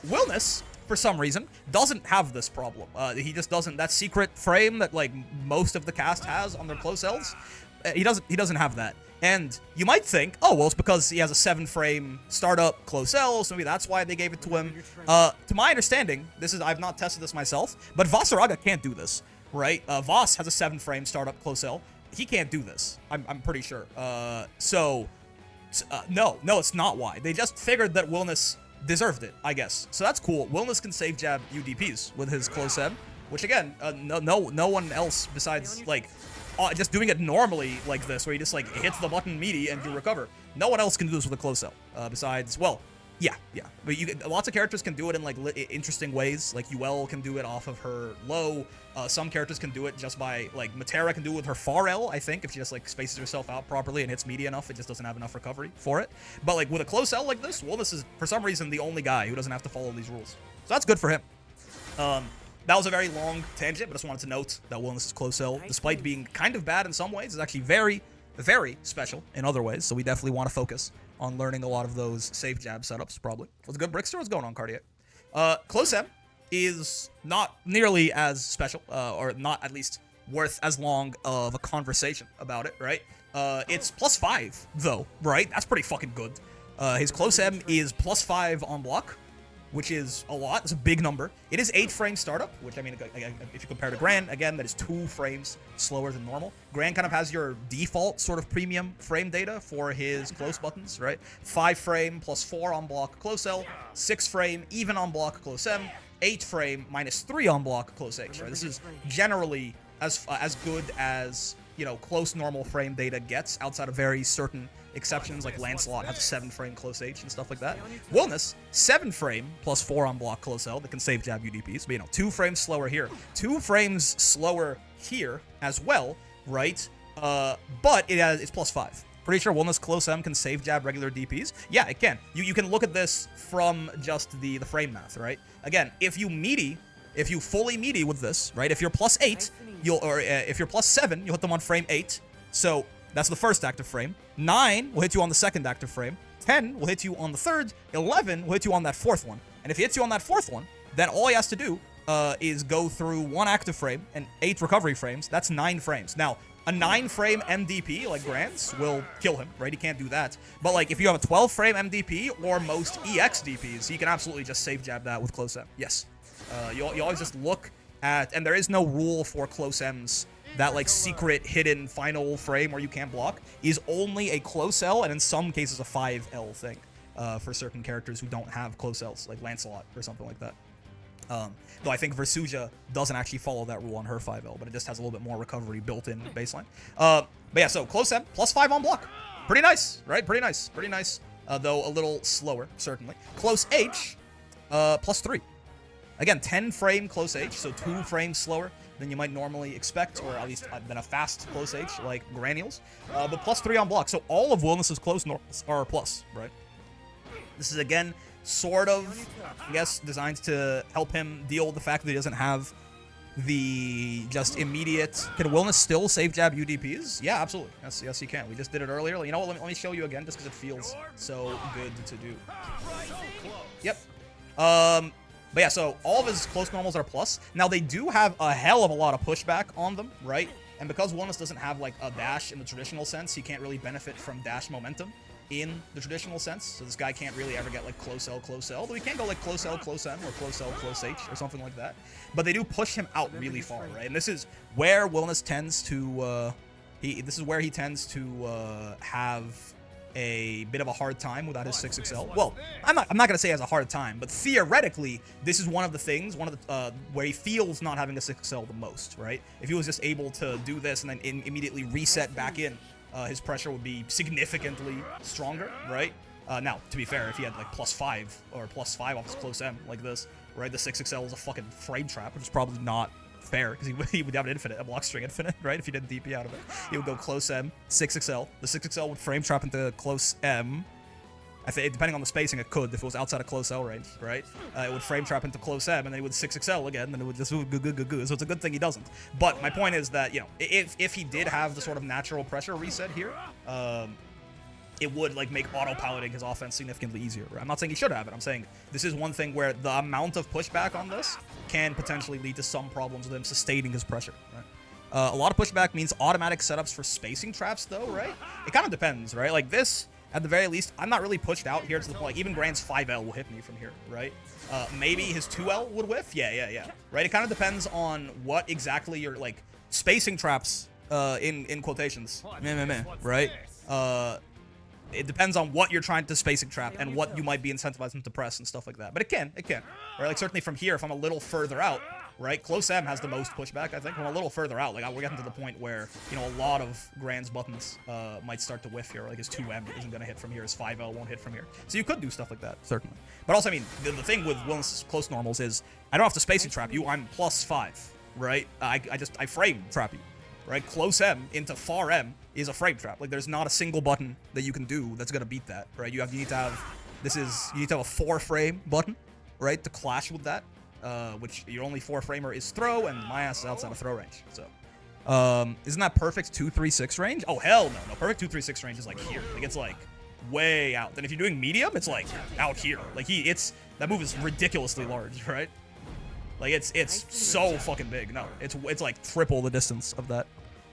Wilnas, for some reason, doesn't have this problem. He just doesn't, that secret frame that, like, most of the cast has on their close cells, he doesn't have that. And you might think, oh, well, it's because he has a 7-frame startup close cell, so maybe that's why they gave it to him. To my understanding, I've not tested this myself, but Vasaraga can't do this, right? Voss has a 7-frame startup close cell. He can't do this, I'm pretty sure. No, it's not why. They just figured that Wilnas deserved it, I guess. So that's cool. Wilnas can save jab UDPs with his close M, which again, no one else besides, like, just doing it normally like this, where he just, like, hits the button meaty and you recover. No one else can do this with a close cell, besides, well, yeah. But lots of characters can do it in, like, interesting ways. Like, UL can do it off of her low. Some characters can do it just by, like, Matera can do it with her far L, I think, if she just, like, spaces herself out properly and hits meaty enough, it just doesn't have enough recovery for it. But, like, with a close L like this, Wilnas is, for some reason, the only guy who doesn't have to follow these rules. So that's good for him. That was a very long tangent, but I just wanted to note that Wilnas' close L, despite being kind of bad in some ways, is actually very, very special in other ways. So we definitely want to focus on learning a lot of those safe jab setups, probably. What's good, Brickster? What's going on, Cardiac? Close M is not nearly as special, or not at least worth as long of a conversation about it, right? It's +5, though, right? That's pretty fucking good. His close M is +5 on block, which is a lot. It's a big number. It is 8-frame startup, which, I mean, if you compare to Gran, again, that is 2 frames slower than normal. Gran kind of has your default sort of premium frame data for his close buttons, right? 5-frame +4 on block close L, 6-frame even on block close M, 8-frame -3 on block close H, right? This is generally as good as, close normal frame data gets, outside of very certain exceptions, like Lancelot has a 7-frame close H and stuff like that. Wilnas, 7-frame +4 on block close L that can save jab UDPs, but 2 frames slower here. 2 frames slower here as well, right? But it's +5. Pretty sure Wilnas close M can save jab regular DPs. Yeah, it can. You can look at this from just the frame math, right? Again, if you fully meaty with this, right? If you're +8, if you're +7, you'll hit them on frame 8. So that's the first active frame. 9 will hit you on the second active frame. 10 will hit you on the third. 11 will hit you on that fourth one. And if he hits you on that fourth one, then all he has to do is go through 1 active frame and 8 recovery frames. That's 9 frames. Now, A 9-frame MDP, like Grand's, will kill him, right? He can't do that. But, like, if you have a 12-frame MDP or most EX DPs, you can absolutely just safe jab that with close M. Yes. You always just look at... And there is no rule for close M's. That, like, secret, hidden, final frame where you can't block is only a close L, and in some cases a 5L thing for certain characters who don't have close Ls, like Lancelot or something like that. Though I think Versuja doesn't actually follow that rule on her 5L, but it just has a little bit more recovery built in baseline. But yeah, so close M, +5 on block. Pretty nice, right? Pretty nice. Pretty nice, though a little slower, certainly. Close H, +3. Again, 10-frame close H, so 2 frames slower than you might normally expect, or at least than a fast close H like Granules. But +3 on block, so all of Wilnas' close normals are plus, right? This is, again, sort of, I guess, designed to help him deal with the fact that he doesn't have the just immediate... Can Wilnas still save jab UDPs? Yeah, absolutely. Yes, he can. We just did it earlier. You know what? Let me show you again, just because it feels so good to do. Yep. But yeah, so all of his close normals are plus. Now, they do have a hell of a lot of pushback on them, right? And because Wilnas doesn't have, like, a dash in the traditional sense, he can't really benefit from dash momentum in the traditional sense. So this guy can't really ever get, like, close L, though he can go, like, close L, close M, or close L, close H, or something like that. But they do push him out really far, right? And this is where Wilnas tends to, this is where he tends to have a bit of a hard time without his 6XL. Well, I'm not gonna say he has a hard time, but theoretically, this is one of the things, where he feels not having a 6XL the most, right? If he was just able to do this and then immediately reset back in, his pressure would be significantly stronger, right? Now, to be fair, if he had like +5 or +5 off his close M like this, right? The 6XL is a fucking frame trap, which is probably not fair because he would have an infinite, a block string infinite, right? If he didn't DP out of it, he would go close M, 6XL. The 6XL would frame trap into close M. I think depending on the spacing, it could if it was outside of close L range, right? It would frame trap into close M, and then it would 6XL again, and it would just go. So it's a good thing he doesn't. But my point is that, you know, if he did have the sort of natural pressure reset here, it would like make auto-piloting his offense significantly easier. Right? I'm not saying he should have it. I'm saying this is one thing where the amount of pushback on this can potentially lead to some problems with him sustaining his pressure. Right? A lot of pushback means automatic setups for spacing traps, though, right? It kind of depends, right? Like this. At the very least, I'm not really pushed out here to the point, like, even Grand's 5L will hit me from here, right? Maybe his 2L would whiff? Yeah. Right? It kind of depends on what exactly you're, like, spacing traps, in quotations, right? It depends on what you're trying to spacing trap and what you might be incentivizing to press and stuff like that. But it can, right? Like, certainly from here, if I'm a little further out, right? Close M has the most pushback, I think. From a little further out, like, we're getting to the point where, you know, a lot of Grand's buttons might start to whiff here. Like, his 2M isn't going to hit from here. His 5L won't hit from here. So you could do stuff like that, certainly. But also, I mean, the thing with Wilnas' close normals is I don't have to spacing trap you. I'm +5, right? I frame trap you, right? Close M into far M is a frame trap. Like, there's not a single button that you can do that's going to beat that, right? You need to have, you need to have a 4-frame button, right, to clash with that. Which your only 4-framer is throw, and my ass is outside of throw range. So, isn't that perfect 2-3-6 range? Oh, hell no. Perfect 2-3-6 range is like here. Like, it's like way out. Then if you're doing medium, it's like out here. Like, that move is ridiculously large, right? Like, it's so fucking big. No, it's like triple the distance of that.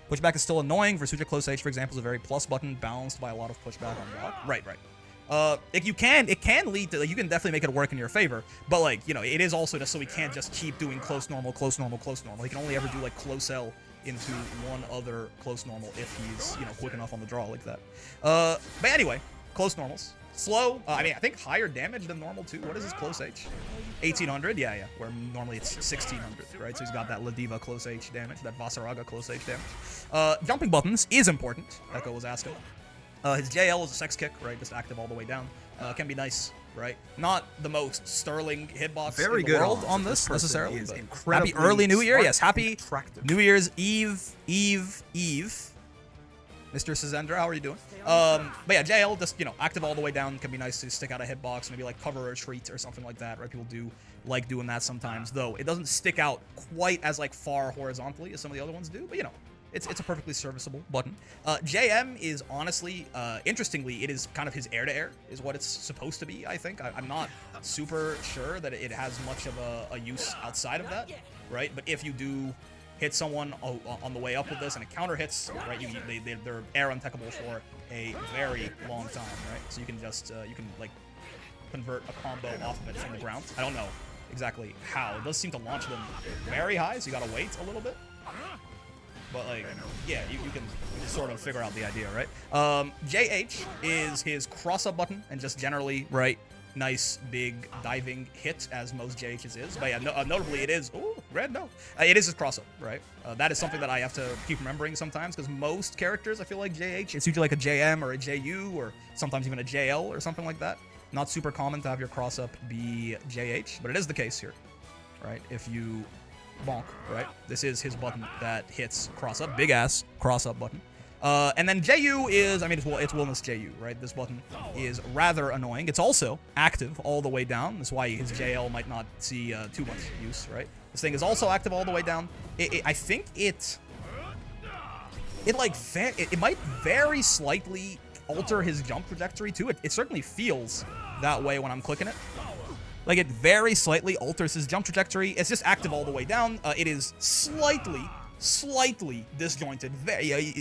Pushback is still annoying. Versuja close H, for example, is a very plus button, balanced by a lot of pushback on block. Right. It can lead to, like, you can definitely make it work in your favor, but, like, you know, it is also just so we can't just keep doing close normal. He can only ever do, like, close L into one other close normal if he's, you know, quick enough on the draw like that. But anyway, close normals. Slow, I mean, I think higher damage than normal, too. What is his close H? 1800? Yeah, where normally it's 1600, right? So he's got that Ladiva close H damage, that Vasaraga close H damage. Jumping buttons is important, Echo was asking. His JL is a sex kick, right? Just active all the way down. Can be nice, right? Not the most sterling hitbox in the world on this necessarily. Happy early New Year, yes. Happy New Year's Eve. Mr. Sazendra, how are you doing? But yeah, JL, just, you know, active all the way down can be nice to stick out a hitbox, maybe like cover a treat or something like that, right? People do like doing that sometimes, though it doesn't stick out quite as, like, far horizontally as some of the other ones do, but, you know. It's a perfectly serviceable button. JM is honestly, interestingly, it is kind of his air-to-air is what it's supposed to be, I think. I'm not super sure that it has much of a use outside of that, right? But if you do hit someone on the way up with this, and it counter hits, right? They're air untechable for a very long time, right? So you can just, you can, like, convert a combo off of it from the ground. I don't know exactly how. It does seem to launch them very high, so you gotta wait a little bit. But, like, yeah, you can just sort of figure out the idea, right? JH is his cross-up button, and just generally, right, nice, big, diving hit, as most JH's is. But yeah, notably it is, ooh, red, no. It is his cross-up, right? That is something that I have to keep remembering sometimes, because most characters, I feel like JH, it's usually like a JM or a JU, or sometimes even a JL or something like that. Not super common to have your cross-up be JH, but it is the case here, right? If you bonk, right? This is his button that hits cross-up, big-ass cross-up button. And then JU is, I mean, it's Wilnas JU, right? This button is rather annoying. It's also active all the way down. That's why his JL might not see too much use, right? This thing is also active all the way down. I think it might very slightly alter his jump trajectory too. It certainly feels that way when I'm clicking it. Like, it very slightly alters his jump trajectory. It's just active all the way down. It is slightly disjointed.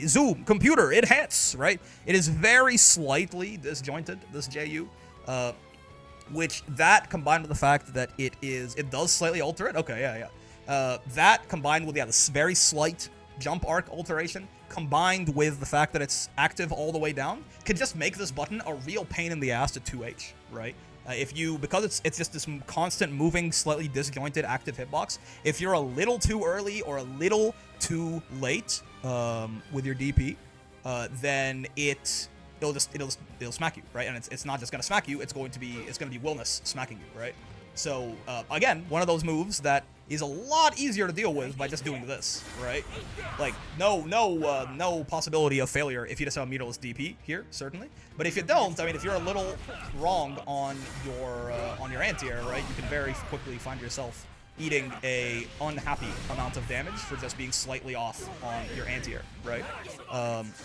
Zoom, computer, it hits, right? It is very slightly disjointed, this JU. Which, that combined with the fact that it does slightly alter it. Okay, yeah. That combined with, this very slight jump arc alteration, combined with the fact that it's active all the way down, could just make this button a real pain in the ass to 2H, right? Because it's just this constant moving, slightly disjointed active hitbox, if you're a little too early or a little too late with your DP, then it'll smack you, right? And it's not just gonna smack you, it's gonna be Wilnas smacking you, right? So again, one of those moves that is a lot easier to deal with by just doing this, right? Like, no possibility of failure if you just have a meterless DP here, certainly. But if you don't, I mean, if you're a little wrong on your anti-air, right, you can very quickly find yourself eating a unhappy amount of damage for just being slightly off on your anti-air, right?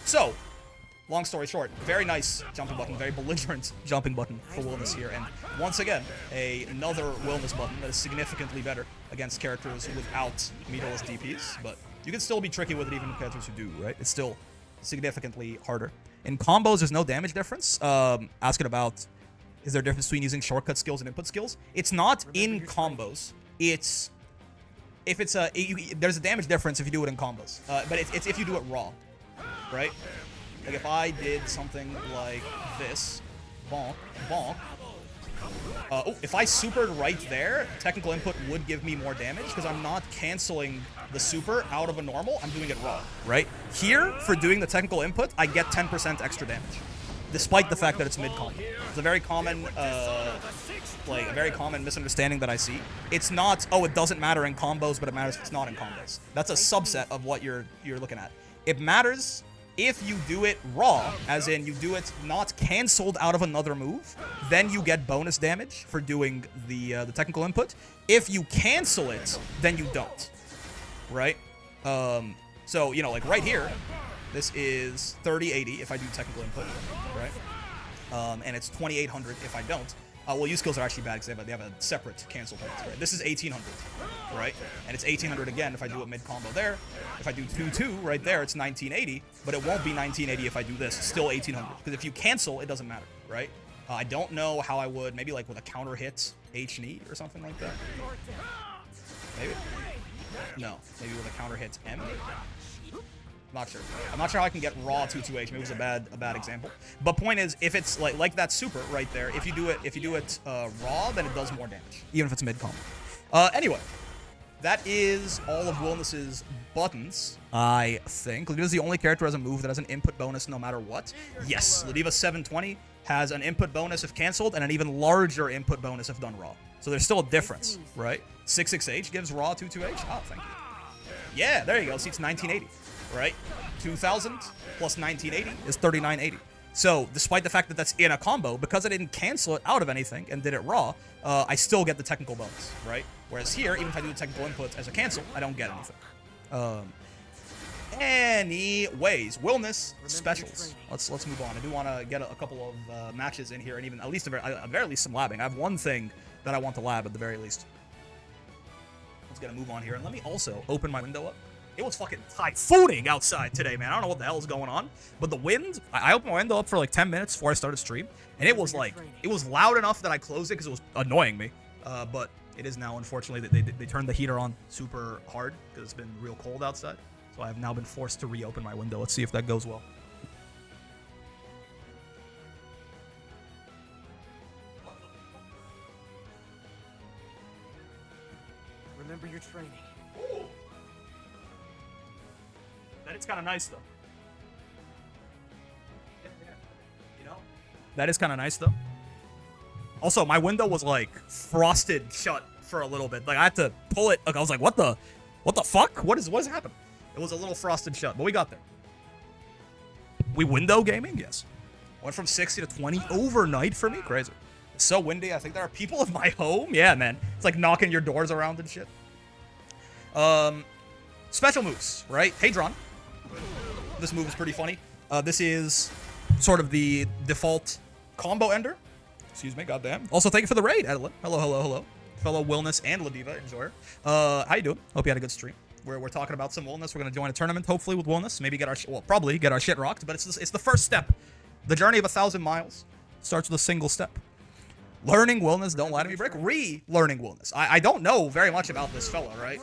So, long story short, very nice jumping button, very belligerent jumping button for Wilnas here. And once again, another Wilnas button that is significantly better against characters without meterless DPs. But you can still be tricky with it even with characters who do, right? It's still significantly harder. In combos, there's no damage difference. Asking about, is there a difference between using shortcut skills and input skills? It's not in combos. There's a damage difference if you do it in combos. But it's if you do it raw, right? Like, if I did something like this, bonk, bonk. If I supered right there, technical input would give me more damage because I'm not canceling the super out of a normal. I'm doing it raw, right? Here, for doing the technical input, I get 10% extra damage, despite the fact that it's mid-combo. It's a very common, misunderstanding that I see. It's not, it doesn't matter in combos, but it matters if it's not in combos. That's a subset of what you're looking at. It matters if you do it raw, as in you do it not canceled out of another move, then you get bonus damage for doing the technical input. If you cancel it, then you don't, right? So, like right here, this is 3080 if I do technical input, right? And it's 2800 if I don't. Well, use skills are actually bad because they have a separate cancel point, right? This is 1800, right? And it's 1800 again if I do a mid-combo there. If I do 2-2 right there, it's 1980, but it won't be 1980 if I do this. It's still 1800, because if you cancel, it doesn't matter, right? I don't know how I would, maybe like with a counter hit H and E or something like that. Maybe? No, maybe with a counter hit M? Not sure. I'm not sure how I can get raw 2-2H. Maybe it was a bad example. But point is, if it's like that super right there, if you do it raw, then it does more damage, even if it's mid combo. Anyway, that is all of Wilnas's buttons, I think. Ladiva's the only character who has a move that has an input bonus no matter what. Yes, Ladiva 720 has an input bonus if canceled and an even larger input bonus if done raw. So there's still a difference, right? 66H gives raw 2-2H. Oh, thank you. Yeah, there you go. See, it's 1980. Right? 2000 plus 1980 is 3980. So, despite the fact that that's in a combo, because I didn't cancel it out of anything and did it raw, I still get the technical bonus, right? Whereas here, even if I do the technical input as a cancel, I don't get anything. Anyways, Wilnas specials. Let's move on. I do want to get a couple of matches in here, and even at least at very least some labbing. I have one thing that I want to lab at the very least. Let's get a move on here, and let me also open my window up It was fucking typhooning outside today, man. I don't know what the hell is going on. But the wind, I opened my window up for like 10 minutes before I started stream. And it was like, it was loud enough that I closed it because it was annoying me. But it is now, unfortunately, they turned the heater on super hard because it's been real cold outside. So I have now been forced to reopen my window. Let's see if that goes well. Remember your training. Ooh. That is kind of nice, though. You know? That is kind of nice, though. Also, my window was, like, frosted shut for a little bit. Like, I had to pull it. Like, I was like, what the fuck? What is happening? It was a little frosted shut, but we got there. We window gaming? Yes. Went from 60 to 20 overnight for me? Crazy. It's so windy. I think there are people in my home. Yeah, man. It's like knocking your doors around and shit. Special moves, right? Hadron. This move is pretty funny. This is sort of the default combo ender. Excuse me, goddamn. Also, thank you for the raid, Adeline. Hello, hello, hello. Fellow Wilnas and Ladiva, enjoyer. How you doing? Hope you had a good stream. We're talking about some Wilnas. We're gonna join a tournament, hopefully, with Wilnas. Maybe get our probably get our shit rocked. But it's the first step. The journey of 1,000 miles starts with a single step. Learning Wilnas, don't lie to me, Brick. Relearning Wilnas. I don't know very much about this fella, right?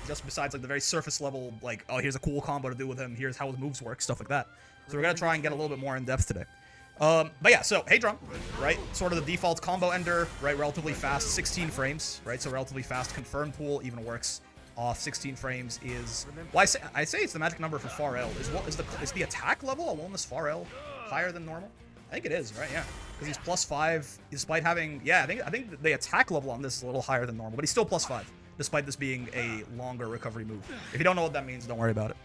Just besides like the very surface level, like, oh, here's a cool combo to do with him. Here's how his moves work, stuff like that. So we're gonna try and get a little bit more in depth today. But yeah, so Hadron, right? Sort of the default combo ender, right? Relatively fast, 16 frames, right? So relatively fast confirmed pool even works off 16 frames is. Well, I say it's the magic number for far L. Is the attack level on Wilnas far L higher than normal? I think it is, right? Yeah, because he's +5 despite having. Yeah, I think the attack level on this is a little higher than normal, but he's still +5 despite this being a longer recovery move. If you don't know what that means, don't worry about it.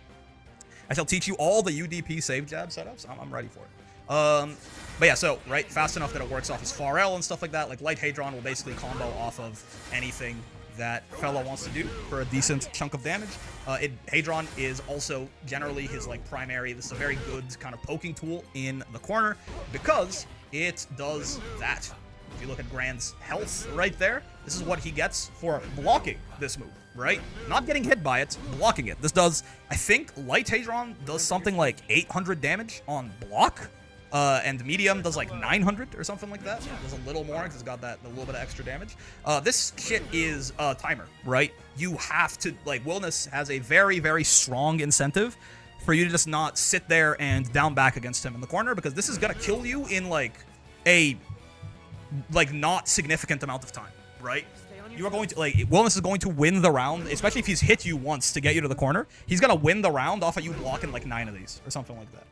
I shall teach you all the UDP save jab setups. I'm ready for it. But yeah, so, right, fast enough that it works off his far L and stuff like that. Like, Light Hadron will basically combo off of anything that fella wants to do for a decent chunk of damage. Hadron is also generally his, like, primary. This is a very good kind of poking tool in the corner because it does that. If you look at Grand's health right there, this is what he gets for blocking this move, right? Not getting hit by it, blocking it. This does, I think, Light Hadron does something like 800 damage on block. And medium does like 900 or something like that. Does a little more because it's got that a little bit of extra damage. This shit is a timer, right? You have to, like, Wilnas has a very, very strong incentive for you to just not sit there and down back against him in the corner because this is gonna kill you in like a not significant amount of time, right? You are going to, like, Wilnas is going to win the round, especially if he's hit you once to get you to the corner. He's gonna win the round off of you blocking like 9 of these or something like that.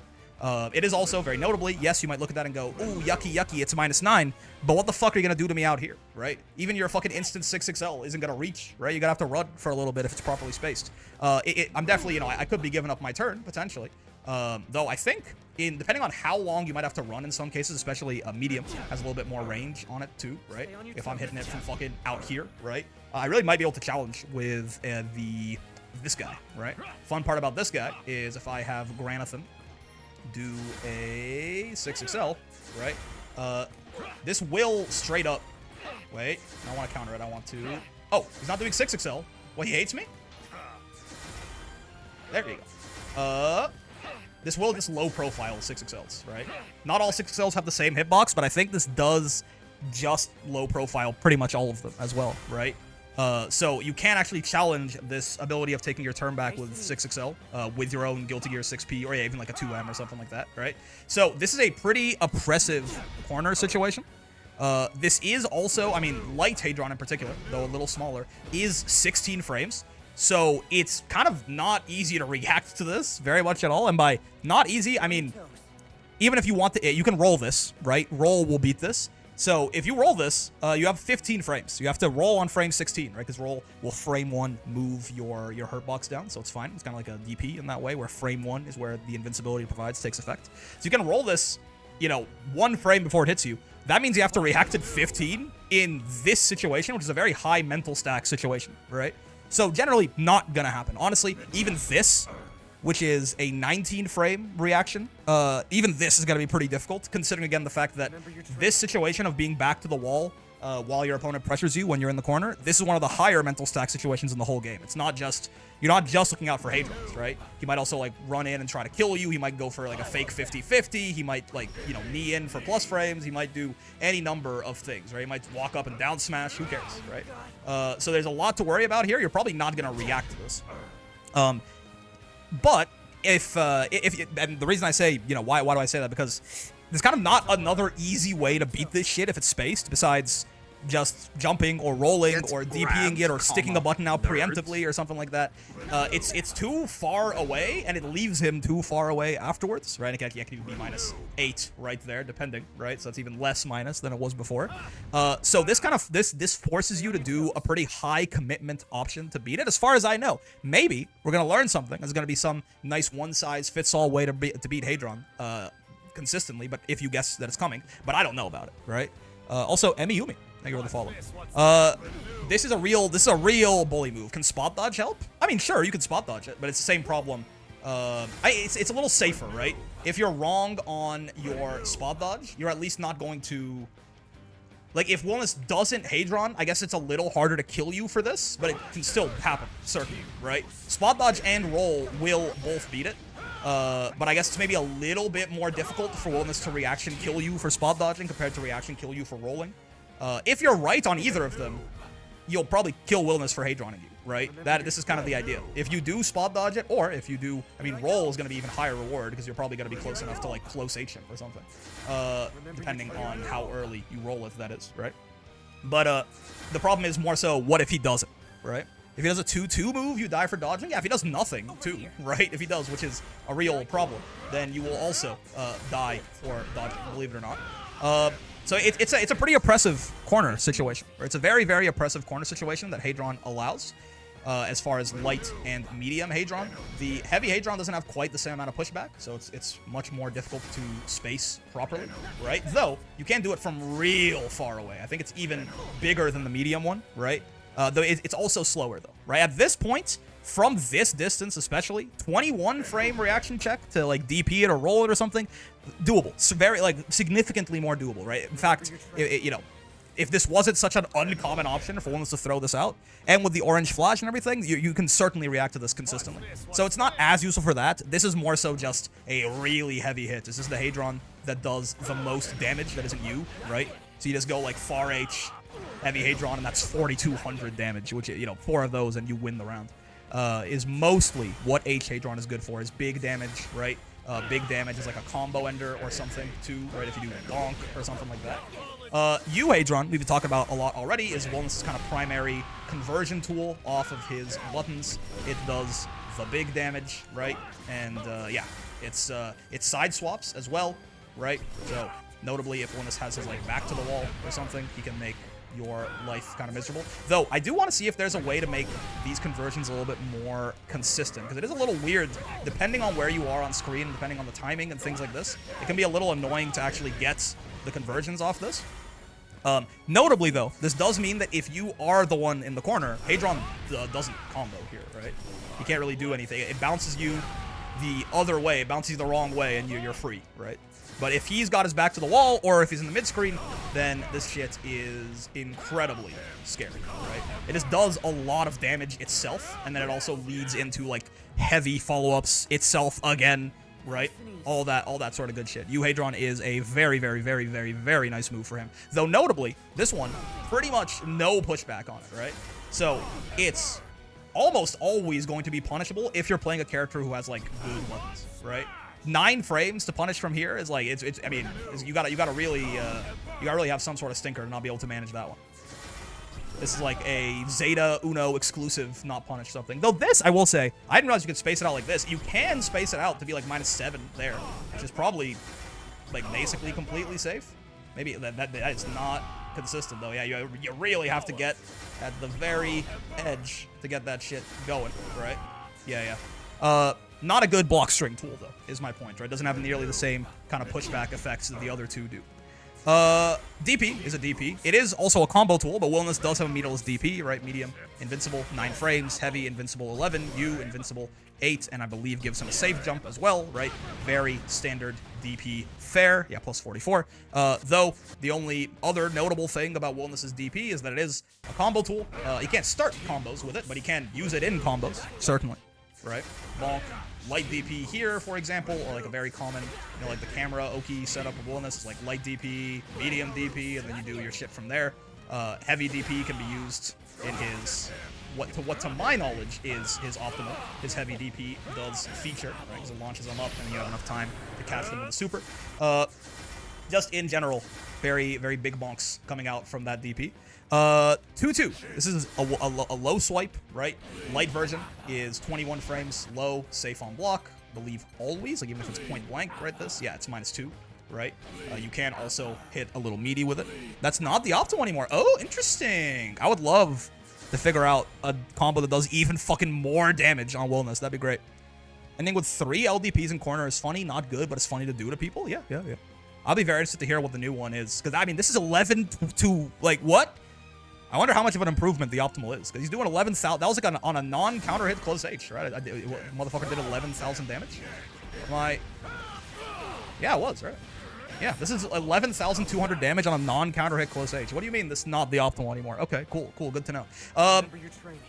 It is also, very notably, yes, you might look at that and go, ooh, yucky, yucky, it's -9, but what the fuck are you going to do to me out here, right? Even your fucking instant 6XL isn't going to reach, right? You're going to have to run for a little bit if it's properly spaced. I'm definitely, you know, I could be giving up my turn, potentially. Though I think, depending on how long you might have to run in some cases, especially a medium has a little bit more range on it too, right? If I'm hitting it from fucking out here, right? I really might be able to challenge with this guy, right? Fun part about this guy is if I have Granathan do a 6XL, right? This will straight up. Wait, I don't want to counter it. I want to. Oh, he's not doing 6XL. Well, he hates me? There you go. This will just low profile 6XLs, right? Not all 6XLs have the same hitbox, but I think this does just low profile pretty much all of them as well, right? So you can actually challenge this ability of taking your turn back with 6XL with your own Guilty Gear 6P or yeah, even like a 2M or something like that, right? So this is a pretty oppressive corner situation. This is also, I mean, Light Hadron in particular, though a little smaller, is 16 frames. So it's kind of not easy to react to this very much at all. And by not easy, I mean, even if you want to, you can roll this, right? Roll will beat this. So if you roll this, you have 15 frames. You have to roll on frame 16, right? Because roll will frame 1 move your hurt box down, so it's fine. It's kind of like a DP in that way, where frame 1 is where the invincibility it provides takes effect. So you can roll this, you know, 1 frame before it hits you. That means you have to react at 15 in this situation, which is a very high mental stack situation, right? So generally not gonna happen. Honestly, even this, which is a 19 frame reaction, even this is going to be pretty difficult, considering, again, the fact that this situation of being back to the wall while your opponent pressures you when you're in the corner. This is one of the higher mental stack situations in the whole game. It's not just, you're not just looking out for Hadrons, right? He might also like run in and try to kill you. He might go for like a fake 50-50. He might like, you know, knee in for plus frames. He might do any number of things, right? He might walk up and down smash. Who cares, right? So there's a lot to worry about here. You're probably not going to react to this. But if and the reason I say, you know, why do I say that? Because there's kind of not another easy way to beat this shit if it's spaced besides just jumping or rolling or DPing it or sticking the button out preemptively or something like that. It's too far away, and it leaves him too far away afterwards, right? It can even be -8 right there, depending, right? So it's even less minus than it was before. So this forces you to do a pretty high commitment option to beat it, as far as I know. Maybe we're gonna learn something. There's gonna be some nice one-size-fits-all way to beat Hadron consistently, but if you guess that it's coming, but I don't know about it, right? Also, Emiyumi, thank you for the follow. This is a real bully move. Can spot dodge help? I mean, sure, you can spot dodge it, but it's the same problem. It's a little safer, right? If you're wrong on your spot dodge, you're at least not going to... Like, if Wilnas doesn't Hadron, I guess it's a little harder to kill you for this, but it can still happen, certainly, right? Spot dodge and roll will both beat it. But I guess it's maybe a little bit more difficult for Wilnas to reaction kill you for spot dodging compared to reaction kill you for rolling. If you're right on either of them, you'll probably kill Wilnas for Hadroning you, right? This is kind of the idea. If you do spot dodge it, or if you do, I mean, roll is going to be even higher reward because you're probably going to be close enough to like close H him or something, depending on how early you roll if that is, right? But the problem is more so, what if he doesn't, right? If he does a 2-2 move, you die for dodging? Yeah, if he does nothing, too, right? If he does, which is a real problem, then you will also die for dodging, believe it or not. So it's a pretty oppressive corner situation. Or it's a very, very oppressive corner situation that Hadron allows as far as light and medium Hadron. The heavy Hadron doesn't have quite the same amount of pushback, so it's much more difficult to space properly, right? Though, you can do it from real far away. I think it's even bigger than the medium one, right? Though it's also slower, though, right? At this point, from this distance especially, 21 frame reaction check to, like, DP it or roll it or something, doable. It's very, like, significantly more doable, right? In fact, you know, if this wasn't such an uncommon option for Wilnas to throw this out, and with the orange flash and everything, you can certainly react to this consistently. So it's not as useful for that. This is more so just a really heavy hit. This is the Hadron that does the most damage that isn't you, right? So you just go, like, far H, heavy Hadron, and that's 4,200 damage, which, you know, 4 of those and you win the round. Is mostly what H Hadron is good for, is big damage, right? Big damage is like a combo ender or something, too, right? If you do donk or something like that. U Hadron, we've been talking about a lot already, is Wilnas' kind of primary conversion tool off of his buttons. It does the big damage, right? And, yeah, it's side swaps as well, right? So, notably, if Wilnas has his, like, back to the wall or something, he can make your life kind of miserable. Though, I do want to see if there's a way to make these conversions a little bit more consistent, because it is a little weird, depending on where you are on screen, and depending on the timing and things like this. It can be a little annoying to actually get the conversions off this. Notably, though, this does mean that if you are the one in the corner, Hadron doesn't combo here, right? You can't really do anything. It bounces you the other way, it bounces you the wrong way, and you're free, right? But if he's got his back to the wall, or if he's in the mid-screen, then this shit is incredibly scary, right? It just does a lot of damage itself, and then it also leads into, like, heavy follow-ups itself again, right? All that sort of good shit. U-Hadron is a very, very, very, very, very nice move for him. Though, notably, this one, pretty much no pushback on it, right? So, it's almost always going to be punishable if you're playing a character who has, like, good buttons, right? 9 frames to punish from here is like I mean, you gotta really have some sort of stinker to not be able to manage that one. This is like a Zeta Uno exclusive not punish something. Though this, I will say, I didn't realize you could space it out like this. You can space it out to be like -7 there, which is probably like basically completely safe. Maybe that is not consistent though. Yeah, you really have to get at the very edge to get that shit going, right? Yeah. Not a good block string tool, though, is my point, right? It doesn't have nearly the same kind of pushback effects that the other two do. DP is a DP. It is also a combo tool, but Wilnas does have a meterless DP, right? Medium, invincible, 9 frames. Heavy, invincible, 11. U, invincible, 8. And I believe gives him a safe jump as well, right? Very standard DP fare. Yeah, plus 44. Though, the only other notable thing about Wilnas' DP is that it is a combo tool. He can't start combos with it, but he can use it in combos, certainly, right? Bonk. Light DP here, for example, or like a very common, you know, like the camera Oki setup of Wilnas is like light DP, medium DP, and then you do your shit from there. Heavy DP can be used in his, what to my knowledge is his optimal. His heavy DP does feature, right, because it launches them up and you have enough time to catch them with the super. Just in general, very, very big bonks coming out from that DP. 2-2. This is a low swipe, right? Light version is 21 frames, low, safe on block. Believe always, like even if it's point blank, right? This, yeah, it's -2, right? You can also hit a little meaty with it. That's not the optimal anymore. Oh, interesting. I would love to figure out a combo that does even fucking more damage on Wilnas. That'd be great. Ending with 3 LDPs in corner is funny, not good, but it's funny to do to people. Yeah. I'll be very interested to hear what the new one is, because I mean, this is 11 to like what? I wonder how much of an improvement the optimal is, because he's doing 11,000. That was like on a non-counter hit close H, right? Motherfucker did 11,000 damage. Yeah, it was, right? Yeah, this is 11,200 damage on a non-counter hit close H. What do you mean this is not the optimal anymore? Okay, cool, good to know. Remember your training.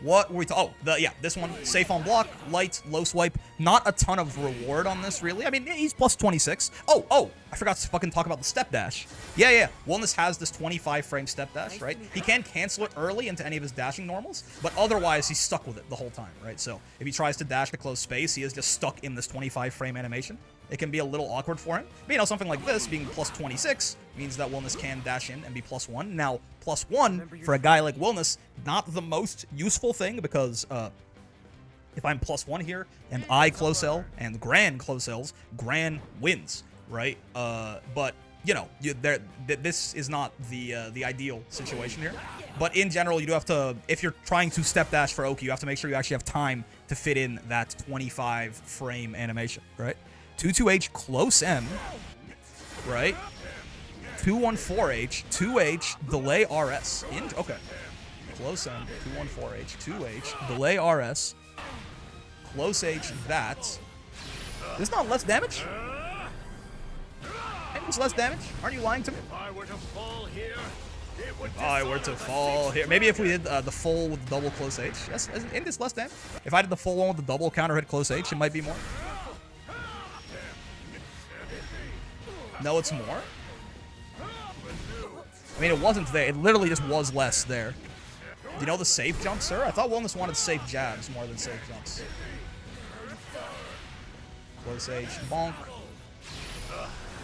What were we talking? Oh, yeah, this one, safe on block, light, low swipe. Not a ton of reward on this, really. I mean, he's plus 26. Oh, I forgot to fucking talk about the step dash. Yeah. Wilnas has this 25 frame step dash, right? He can cancel it early into any of his dashing normals, but otherwise he's stuck with it the whole time, right? So if he tries to dash to close space, he is just stuck in this 25 frame animation. It can be a little awkward for him. But, you know, something like this, being plus 26, means that Wilnas can dash in and be +1. Now, +1, for a guy like Wilnas, not the most useful thing, because if I'm +1 here, and I close L, and Gran close L's, Gran wins, right? But, you know, this is not the ideal situation here. But in general, you do have to, if you're trying to step dash for Oki, you have to make sure you actually have time to fit in that 25 frame animation, right? 2-2H, close M, right? 2-1-4H, 2H, delay RS. Okay. Close M, 2-1-4H, 2H, delay RS, close H, that. This is not less damage? I think it's less damage? Aren't you lying to me? If I were to fall here, it would If I were to fall here. Maybe if we did the full with the double close H. Yes, isn't this less damage? If I did the full one with the double counter hit close H, it might be more. No, it's more? I mean, it wasn't there. It literally just was less there. Do you know the safe jump, sir? I thought Wilnas wanted safe jabs more than safe jumps. Close H, bonk.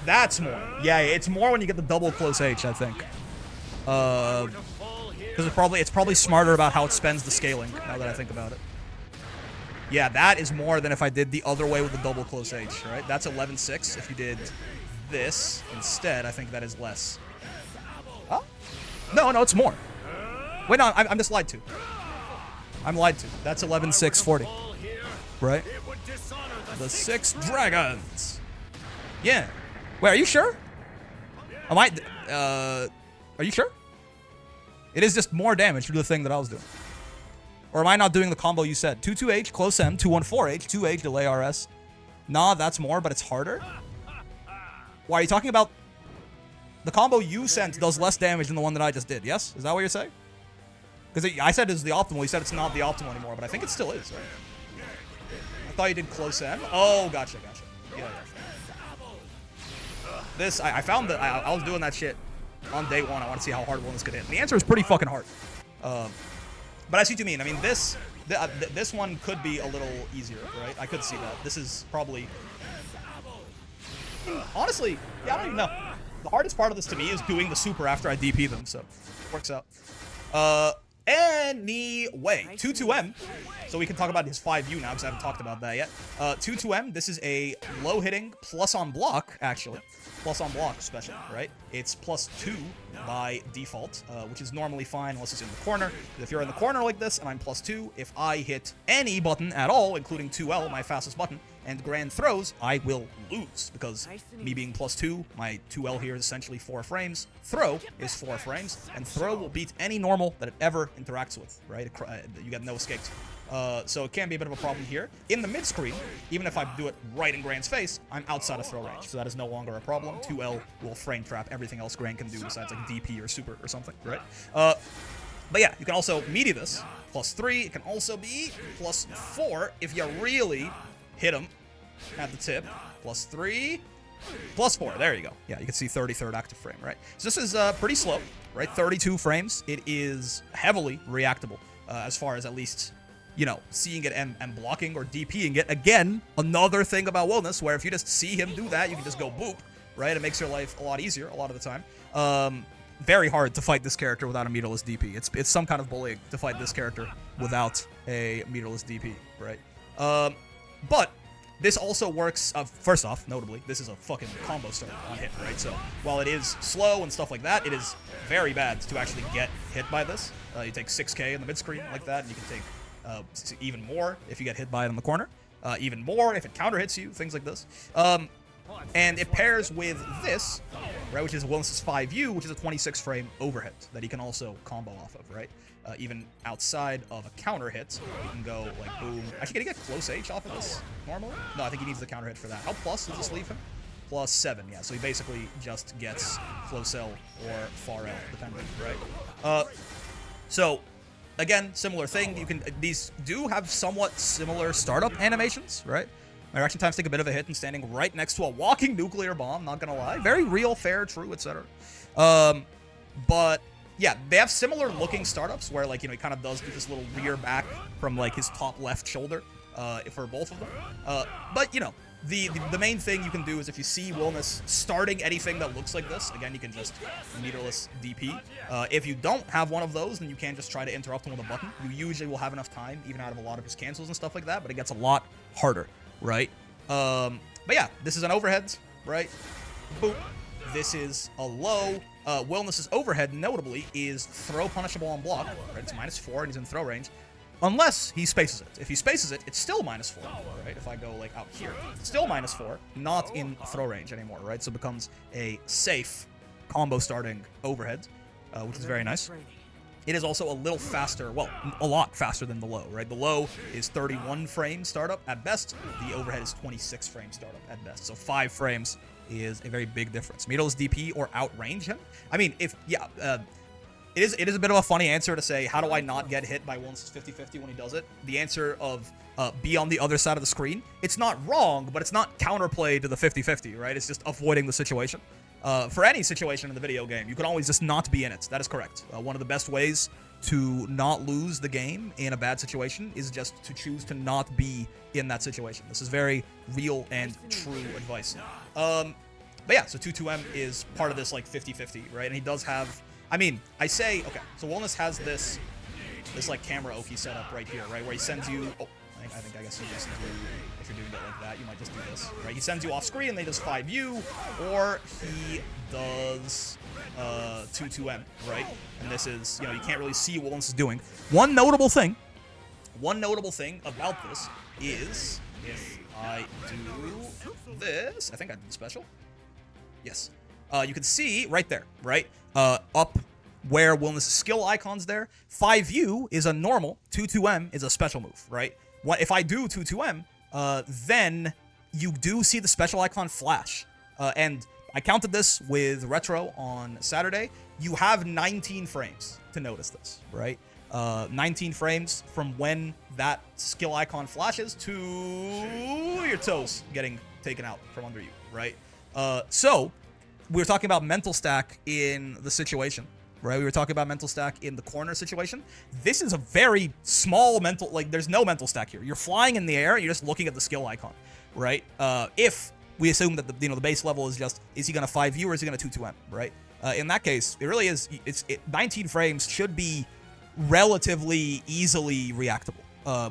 That's more. Yeah, it's more when you get the double close H, I think. Because it's probably smarter about how it spends the scaling, now that I think about it. Yeah, that is more than if I did the other way with the double close H, right? That's 11.6. If you did this instead, I think that is less. Oh? No, it's more. Wait, no, I'm just lied to. I'm lied to. That's 11.640. Right? The 6 dragons. Yeah. Wait, are you sure? Are you sure? It is just more damage to do the thing that I was doing. Or am I not doing the combo you said? 2-2H, close M, 2-1-4H, 2H, delay RS. Nah, that's more, but it's harder. Why, are you talking about... The combo you sent does less damage than the one that I just did, yes? Is that what you're saying? Because I said it's the optimal. You said it's not the optimal anymore, but I think it still is, right? I thought you did close M. Oh, gotcha. Yeah. This, I found that I was doing that shit on day one. I want to see how hard Wilnas could hit. And the answer is pretty fucking hard. But I see what you mean. I mean, this one could be a little easier, right? I could see that. This is probably... Honestly, yeah, I don't even know. The hardest part of this to me is doing the super after I DP them, so it works out. Anyway, 2-2M. So we can talk about his 5U now, because I haven't talked about that yet. 2-2M, this is a low hitting plus on block, actually. Plus on block special, right? It's +2 by default, which is normally fine unless it's in the corner. If you're in the corner like this and I'm +2, if I hit any button at all, including 2L, my fastest button, and Gran throws, I will lose, because me being +2, my 2L here is essentially 4 frames, throw is 4 frames, and throw will beat any normal that it ever interacts with, right? You get no escapes. So it can be a bit of a problem here. In the mid-screen, even if I do it right in Gran's face, I'm outside of throw range, so that is no longer a problem. 2L will frame trap everything else Gran can do besides like DP or super or something, right? But yeah, you can also melee this, +3. It can also be +4 if you really hit him at the tip. +3, +4. There you go. Yeah, you can see 33rd active frame, right? So this is pretty slow, right? 32 frames. It is heavily reactable as far as at least, you know, seeing it and blocking or DPing it. Again, another thing about Wilnas, where if you just see him do that, you can just go boop, right? It makes your life a lot easier a lot of the time. Very hard to fight this character without a meterless DP. It's some kind of bullying to fight this character without a meterless DP, right? But this also works, first off, notably, this is a fucking combo start on hit, right? So while it is slow and stuff like that, it is very bad to actually get hit by this. You take 6k in the mid-screen like that, and you can take even more if you get hit by it in the corner. Even more if it counter hits you, things like this. And it pairs with this, right, which is Wilnas' 5U, which is a 26 frame overhead that he can also combo off of, right? Even outside of a counter hit, you can go like boom. Actually, can he get close H off of this normally? No, I think he needs the counter hit for that. How plus does this leave him? +7, yeah. So he basically just gets close L or far L, depending, right? So again, similar thing. You can these do have somewhat similar startup animations, right? My reaction times take a bit of a hit and standing right next to a walking nuclear bomb, not gonna lie. Very real, fair, true, etc. But yeah, they have similar looking startups where, like, you know, he kind of does do this little rear back from like his top left shoulder for both of them. But you know, the main thing you can do is if you see Wilnas starting anything that looks like this, again, you can just meterless DP. If you don't have one of those, then you can just try to interrupt him with a button. You usually will have enough time, even out of a lot of his cancels and stuff like that, but it gets a lot harder, right? But yeah, this is an overhead, right? Boop. This is a low. Wilnas' overhead, notably, is throw punishable on block, right? It's -4 and he's in throw range. Unless he spaces it. If he spaces it, it's still -4, right? If I go, like, out here, it's still -4, not in throw range anymore, right? So it becomes a safe combo starting overhead, which is very nice. It is also a little faster, well, a lot faster than the low, right? The low is 31 frame startup at best. The overhead is 26 frame startup at best. So 5 frames is a very big difference. Meterless DP or outrange him? I mean, if, yeah, it is a bit of a funny answer to say, how do I not get hit by Wilnas' 50-50 when he does it? The answer of be on the other side of the screen. It's not wrong, but it's not counterplay to the 50-50, right? It's just avoiding the situation. For any situation in the video game, you can always just not be in it. That is correct. One of the best ways to not lose the game in a bad situation is just to choose to not be in that situation. This is very real and true advice. But yeah, so 2-2M is part of this like 50-50, right? And he does have, I mean, I say, okay, so Wilnas has this like camera Oki setup right here, right? Where he sends you, oh, I guess you just do, if you're doing it like that, you might just do this, right? He sends you off screen and they just 5U, or he does 2-2M, right? And this is, you know, you can't really see what Wilnas is doing. One notable thing about this is if I do this, I think I did special. Yes. You can see right there, right? Up where Wilnas' skill icon's there. 5U is a normal, 2-2M is a special move, right? If I do 2-2M, then you do see the special icon flash. And I counted this with Retro on Saturday. You have 19 frames to notice this, right? 19 frames from when that skill icon flashes to your toes getting taken out from under you, right? So we were talking about mental stack in the situation, right? We were talking about mental stack in the corner situation. This is a very small mental, like there's no mental stack here. You're flying in the air, you're just looking at the skill icon, right? If we assume that the base level is just, is he gonna 5U or is he gonna 2-2M, right? In that case, it really is, 19 frames should be relatively easily reactable.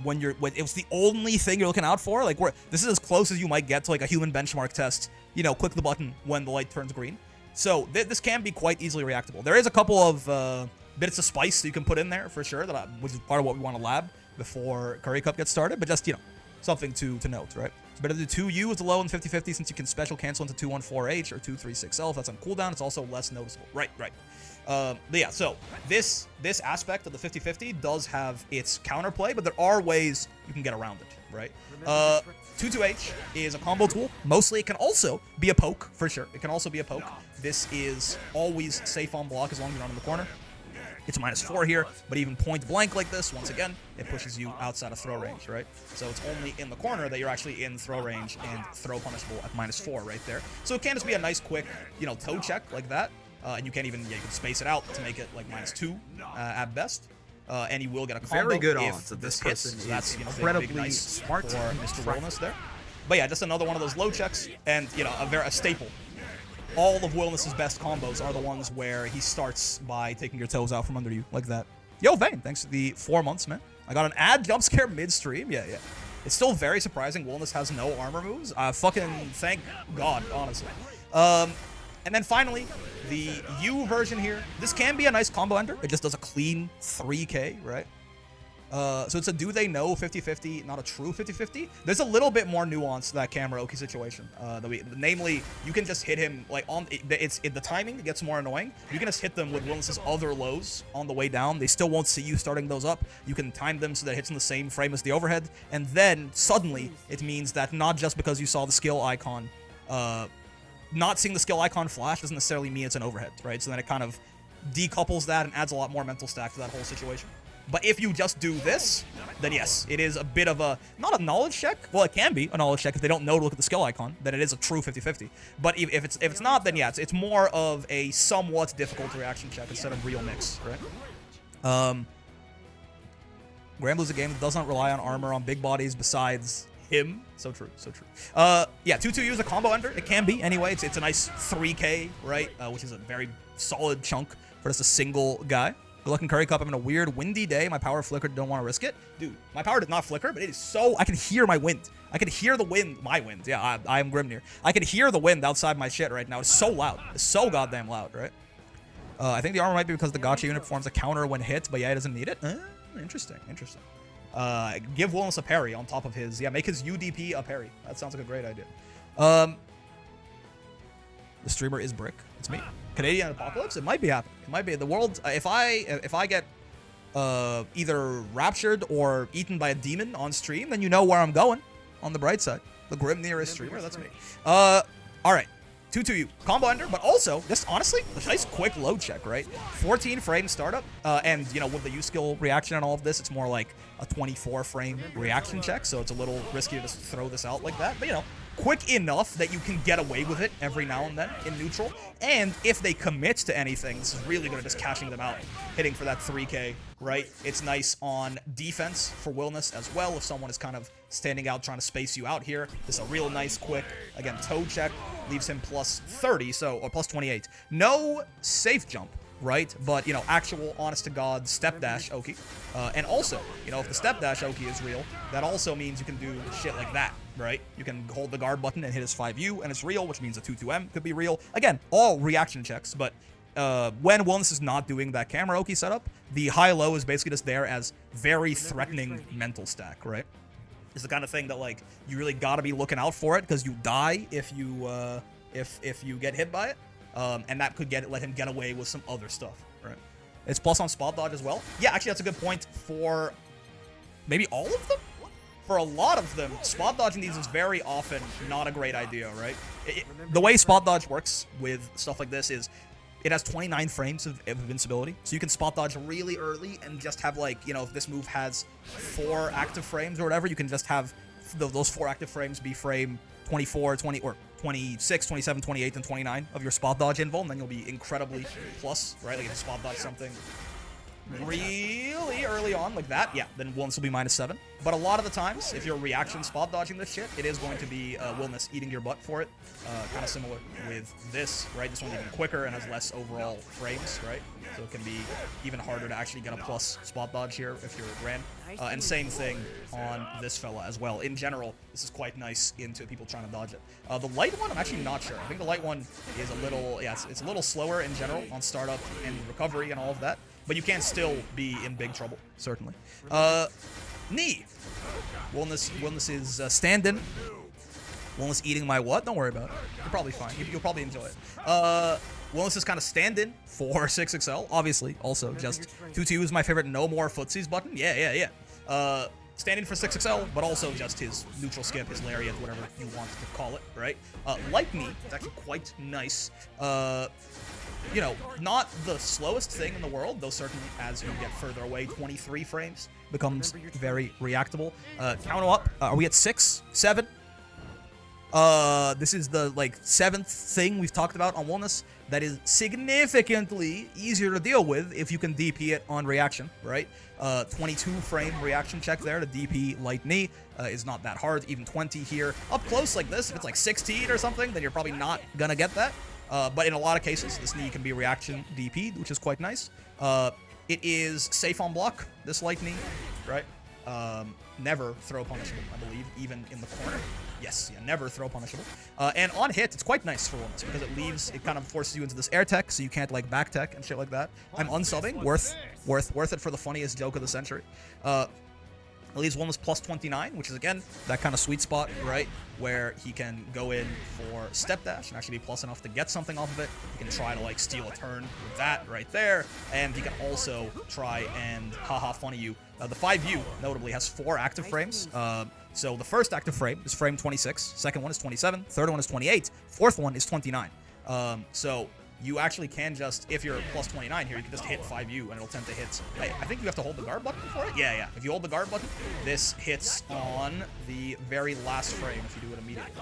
When it's the only thing you're looking out for, like this is as close as you might get to like a human benchmark test, you know, click the button when the light turns green. So this can be quite easily reactable. There is a couple of bits of spice that you can put in there for sure, which is part of what we want to lab before Curry Cup gets started. But just, you know, something to note, right? It's better to do 2U with the low and 50-50 since you can special cancel into 2-1-4H or 2-3-6L. If that's on cooldown, it's also less noticeable. Right. But yeah, so this aspect of the 50-50 does have its counterplay, but there are ways you can get around it, right? 2-2H is a combo tool. Mostly it can also be a poke, for sure. It can also be a poke. This is always safe on block as long as you're not in the corner. It's a -4 here, but even point blank like this, once again, it pushes you outside of throw range, right? So it's only in the corner that you're actually in throw range and throw punishable at -4 right there. So it can just be a nice quick, you know, toe check like that. And you can't even, you can space it out to make it like -2 at best. And you will get a combo Very good if odds that this this hits. person So that's, you know, incredibly big nice smart for and Mr. attractive. Wilnas there. But yeah, just another one of those low checks, and, you know, a staple. All of Wilnas' best combos are the ones where he starts by taking your toes out from under you, like that. Yo, Vane, thanks for the 4 months, man. I got an ad jump scare mid-stream. Yeah. It's still very surprising Wilnas has no armor moves. Fucking thank God, honestly. And then finally, the U version here. This can be a nice combo ender. It just does a clean 3K, right? So it's a do they know 50-50, not a true 50-50. There's a little bit more nuance to that Kamaroki situation. Namely, you can just hit him like on the timing gets more annoying. You can just hit them with Wilnas' other lows on the way down. They still won't see you starting those up. You can time them so that it hits in the same frame as the overhead, and then suddenly it means that not just because you saw the skill icon, not seeing the skill icon flash doesn't necessarily mean it's an overhead, right? So then it kind of decouples that and adds a lot more mental stack to that whole situation. But if you just do this, then yes, it is a bit of a, not a knowledge check. Well, it can be a knowledge check if they don't know to look at the skill icon, then it is a true 50-50. But if it's not, then yeah, it's more of a somewhat difficult reaction check instead of real mix, right? Granblue's a game that does not rely on armor on big bodies besides him. So true. Yeah, 2-2U is a combo ender. It can be, anyway. It's a nice 3K, right? Which is a very solid chunk for just a single guy. Good luck in Curry Cup. I'm in a weird, windy day. My power flickered. Don't want to risk it. Dude, my power did not flicker, but it is so... I can hear my wind. I can hear the wind. My wind. Yeah, I am Grimnir. I can hear the wind outside my shit right now. It's so loud. It's so goddamn loud, right? I think the armor might be because the gacha unit performs a counter when hit, but yeah, it doesn't need it. Interesting. Give Wilnas a parry on top of his... Yeah, make his UDP a parry. That sounds like a great idea. The streamer is Brick. It's me. Canadian Apocalypse? It might be happening. It might be. The world... If I get either raptured or eaten by a demon on stream, then you know where I'm going. On the bright side. The Grimnir streamer. That's me. Alright. 2-2U. Combo ender, but also, just honestly, a nice quick load check, right? 14 frame startup, and, you know, with the U-skill reaction and all of this, it's more like a 24 frame reaction check, so it's a little risky to just throw this out like that, but, you know, quick enough that you can get away with it every now and then in neutral, and if they commit to anything, this is really good at just cashing them out, hitting for that 3K, right? It's nice on defense for Wilnas as well, if someone is kind of standing out trying to space you out here. This is a real nice quick, again, toe check, leaves him plus 30, or plus 28. No safe jump, right? But, you know, actual, honest-to-God step dash Oki. And also, you know, if the step dash Oki is real, that also means you can do shit like that, right? You can hold the guard button and hit his 5U, and it's real, which means a 2-2M could be real. Again, all reaction checks, but when Wilnas is not doing that camera Oki setup, the high-low is basically just there as very threatening mental stack, right? It's the kind of thing that, like, you really gotta be looking out for it because you die if you get hit by it, and that could let him get away with some other stuff, right? It's plus on spot dodge as well. Yeah, actually, that's a good point for maybe all of them. For a lot of them, spot dodging these is very often not a great idea, right? The way spot dodge works with stuff like this is it has 29 frames of invincibility, so you can spot dodge really early and just have, like, you know, if this move has 4 active frames or whatever, you can just have those 4 active frames be frame 24, 20, or 26, 27, 28, and 29 of your spot dodge invul, and then you'll be incredibly plus, right? Like, if you spot dodge something really early on like that, yeah, then Wilnas will be -7. But a lot of the times, if you're reaction spot dodging this shit, it is going to be Wilnas eating your butt for it. Kind of similar with this, right? This one's even quicker and has less overall frames, right? So it can be even harder to actually get a plus spot dodge here if you're a Gran. And same thing on this fella as well. In general, this is quite nice into people trying to dodge it. The light one, I'm actually not sure. I think the light one is a little, yeah, it's a little slower in general on startup and recovery and all of that. But you can still be in big trouble, certainly. Knee. Wilnas is stand-in. Wilnas eating my what? Don't worry about it. You're probably fine. You'll probably enjoy it. Wilnas is kind of stand-in for 6XL, obviously. Also, just 2-2 is my favorite no more footsies button. Yeah. Stand-in for 6XL, but also just his neutral skip, his lariat, whatever you want to call it, right? Light knee is actually quite nice. You know, not the slowest thing in the world, though certainly as you get further away, 23 frames becomes very reactable. Count up. Are we at 6? 7? This is the, like, 7th thing we've talked about on Wilnas that is significantly easier to deal with if you can DP it on reaction, right? 22 frame reaction check there to DP light knee is not that hard. Even 20 here. Up close like this, if it's like 16 or something, then you're probably not gonna get that. But in a lot of cases, this knee can be reaction DP'd, which is quite nice. It is safe on block, this light knee, right? Never throw punishable, I believe, even in the corner. Yes, yeah, never throw punishable. And on hit, it's quite nice for Wilnas because it kind of forces you into this air tech, so you can't like back tech and shit like that. I'm unsubbing, worth it for the funniest joke of the century. It leaves Wilnas plus 29, which is, again, that kind of sweet spot, right? Where he can go in for step dash and actually be plus enough to get something off of it. He can try to, like, steal a turn with that right there. And he can also try and, haha, funny you. The 5U, notably, has 4 active frames. So the first active frame is frame 26. Second one is 27. Third one is 28. Fourth one is 29. So you actually can just, if you're plus 29 here, you can just hit 5U and it'll tend to hit. I think you have to hold the guard button for it? Yeah. If you hold the guard button, this hits on the very last frame if you do it immediately.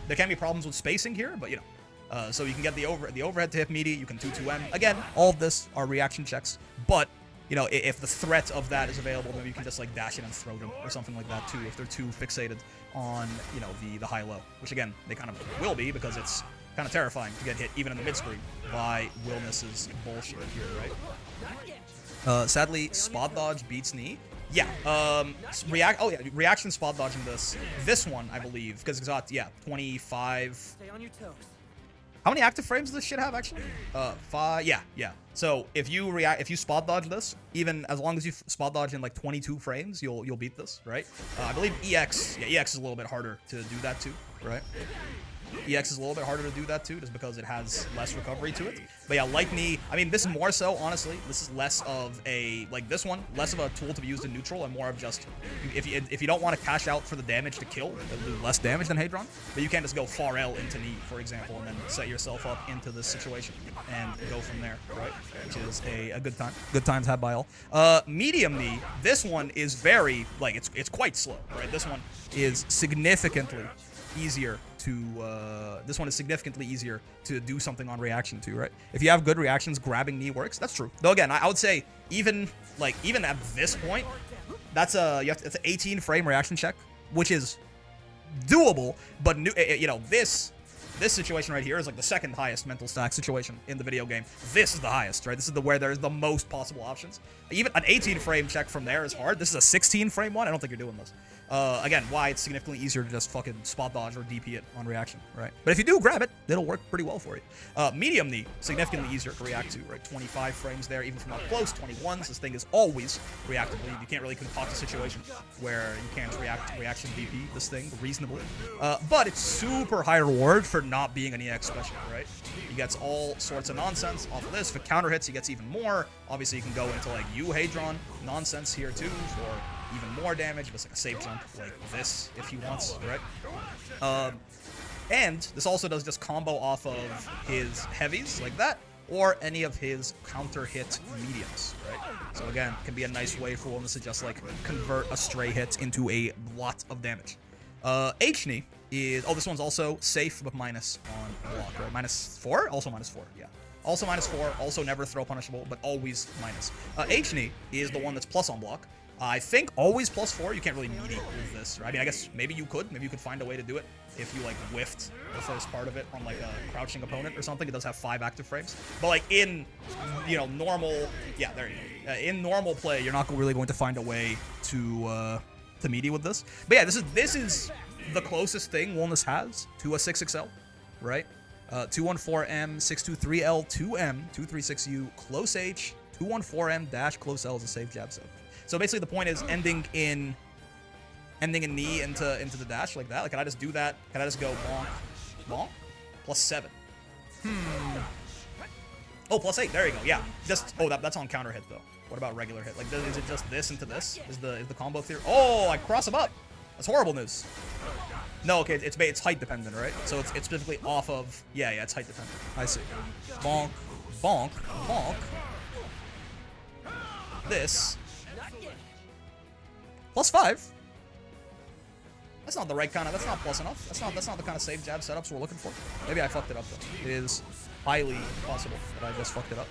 There can be problems with spacing here, but you know. So you can get the overhead to hit immediate, you can 2-2M. Again, all of this are reaction checks, but you know, if the threat of that is available, then you can just like dash in and throw them or something like that too, if they're too fixated on, you know, the high-low, which again, they kind of will be because it's kind of terrifying to get hit even in the mid-screen by Wilnas's bullshit here, right? Sadly, spot dodge beats knee. Yeah, reaction spot dodging this one, I believe, because it's got, yeah, 25. Stay on your toes. How many active frames does this shit have, actually? 5, yeah. So if you spot dodge this, even as long as you spot dodge in like 22 frames, you'll beat this, right? I believe EX is a little bit harder to do that too, right? EX is a little bit harder to do that too, just because it has less recovery to it. But yeah, light knee, I mean, this is more so, honestly, this is less of a, like this one, less of a tool to be used in neutral and more of just, if you don't want to cash out for the damage to kill, it'll do less damage than Hadron, but you can't just go far L into knee, for example, and then set yourself up into this situation and go from there, right? Which is a good time. Good times had by all. Medium knee, this one is very, like, it's quite slow, right? This one is significantly easier to do something on reaction to, right? If you have good reactions, grabbing knee works. That's true. Though again, I would say even at this point, that's it's an 18 frame reaction check, which is doable. But you know, this situation right here is like the second highest mental stack situation in the video game. This is the highest, right? This is where there's the most possible options. Even an 18 frame check from there is hard. This is a 16 frame one. I don't think you're doing this. Again, why it's significantly easier to just fucking spot dodge or DP it on reaction, right? But if you do grab it, it'll work pretty well for you. Medium knee, significantly easier to react to, right? 25 frames there, even from up close, 21s. This thing is always reactable. You can't really concoct a situation where you can't reaction DP this thing reasonably. But it's super high reward for not being an EX special, right? He gets all sorts of nonsense off of this. For counter hits, he gets even more. Obviously, you can go into like Hadron nonsense here too for even more damage. Just like a safe jump like this if he wants, right? And this also does just combo off of his heavies like that, or any of his counter hit mediums, right? So again, it can be a nice way for Wilnas to just like convert a stray hit into a lot of damage. H knee is, this one's also safe but minus on block, right? -4? Also -4, yeah. Also -4, also never throw punishable, but always minus. H-knee is the one that's plus on block. I think always +4. You can't really meaty with this, right? I mean, I guess maybe you could. Maybe you could find a way to do it if you, like, whiffed the first part of it on, like, a crouching opponent or something. It does have 5 active frames. But, like, in, you know, normal... Yeah, there you go. In normal play, you're not really going to find a way to meaty with this. But, yeah, this is the closest thing Wilnas has to a 6XL, right? 214M, 623L, 2M, 236U, close H, 214M dash close L is a safe jab set. So basically the point is ending in knee into the dash like that. Like, can I just do that? Can I just go bonk, bonk? +7. Oh, +8. There you go. Yeah. Just that's on counter hit though. What about regular hit? Like, is it just this into this? Is the combo theory? Oh, I cross him up. That's horrible news. No, okay, it's height dependent, right? So it's specifically off of yeah, it's height dependent. I see. Bonk, bonk, bonk. This. +5. That's not the right kind of. That's not plus enough. That's not the kind of save jab setups we're looking for. Maybe I fucked it up though. It is highly possible that I just fucked it up.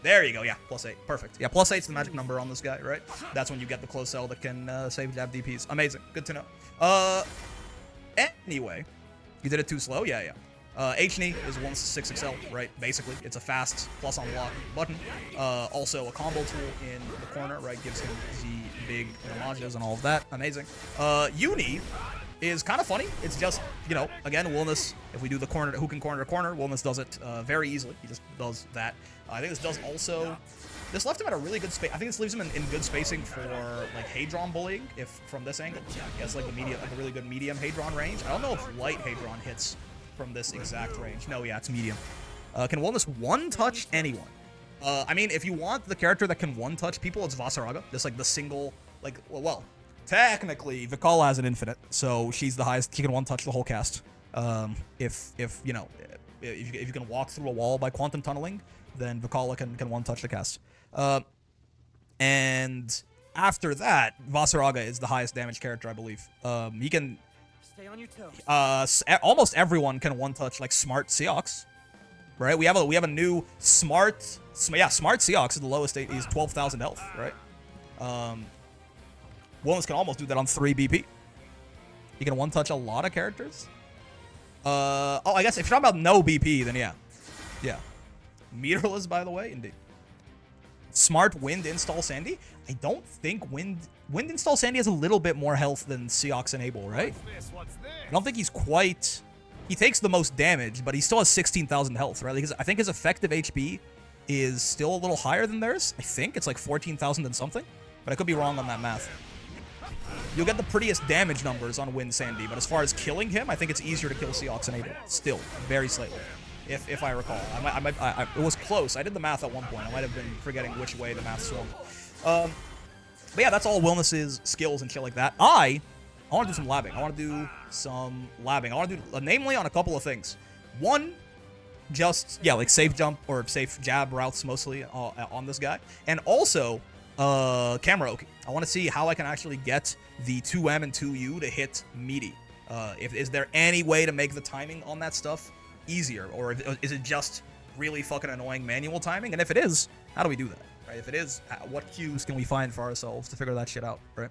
There you go. Yeah, +8. Perfect. Yeah, +8's the magic number on this guy, right? That's when you get the close cell that can save jab DPs. Amazing. Good to know. Anyway, you did it too slow. Yeah. H-knee is one 6XL, right? Basically, it's a fast plus on block button. Also a combo tool in the corner, right? Gives him the big homages and all of that. Amazing. U-knee is kind of funny. It's just, you know, again, Wilnas, if we do the corner, who can corner to corner, Wilnas does it very easily. He just does that. I think this does also... This left him at a really good space. I think this leaves him in good spacing for, like, Hadron bullying, if from this angle. He has, like, like a really good medium Hadron range. I don't know if light Hadron hits from this exact range. No, yeah, it's medium. Can Wilnas one-touch anyone? I mean, if you want the character that can one-touch people, it's Vasaraga. Just, like, the single, like, well, technically, Vikala has an infinite, so she's the highest. She can one-touch the whole cast. If you know, if you can walk through a wall by quantum tunneling, then Vikala can one-touch the cast. And after that, Vasaraga is the highest damage character, I believe. He can... Stay on your toes. Almost everyone can one-touch, like, Smart Seox, right? We have a new Smart Seox is the lowest state. He's 12,000 health, right? Wilnas can almost do that on 3 BP. He can one-touch a lot of characters. Oh, I guess if you're talking about no BP, then yeah. Meterless, by the way, indeed. Smart Wind Install Sandy. I don't think Wind Install Sandy has a little bit more health than Seox Enable, right? I don't think he's quite... He takes the most damage, but he still has 16,000 health, right? Because I think his effective HP is still a little higher than theirs. I think it's like 14,000 and something, but I could be wrong on that math. You'll get the prettiest damage numbers on Wind Sandy, but as far as killing him, I think it's easier to kill Seox Enable. Still, very slightly. If I recall. It was close. I did the math at one point. I might have been forgetting which way the math swung. But yeah, that's all Wilnas' skills and shit like that. I want to do some labbing. I want to do, namely on a couple of things. One, just, yeah, like safe jump or safe jab routes mostly on this guy. And also, camera Oki. I want to see how I can actually get the 2M and 2U to hit meaty. Is there any way to make the timing on that stuff easier, or is it just really fucking annoying manual timing? And if it is, how do we do that, right? If it is, what cues can we find for ourselves to figure that shit out, right?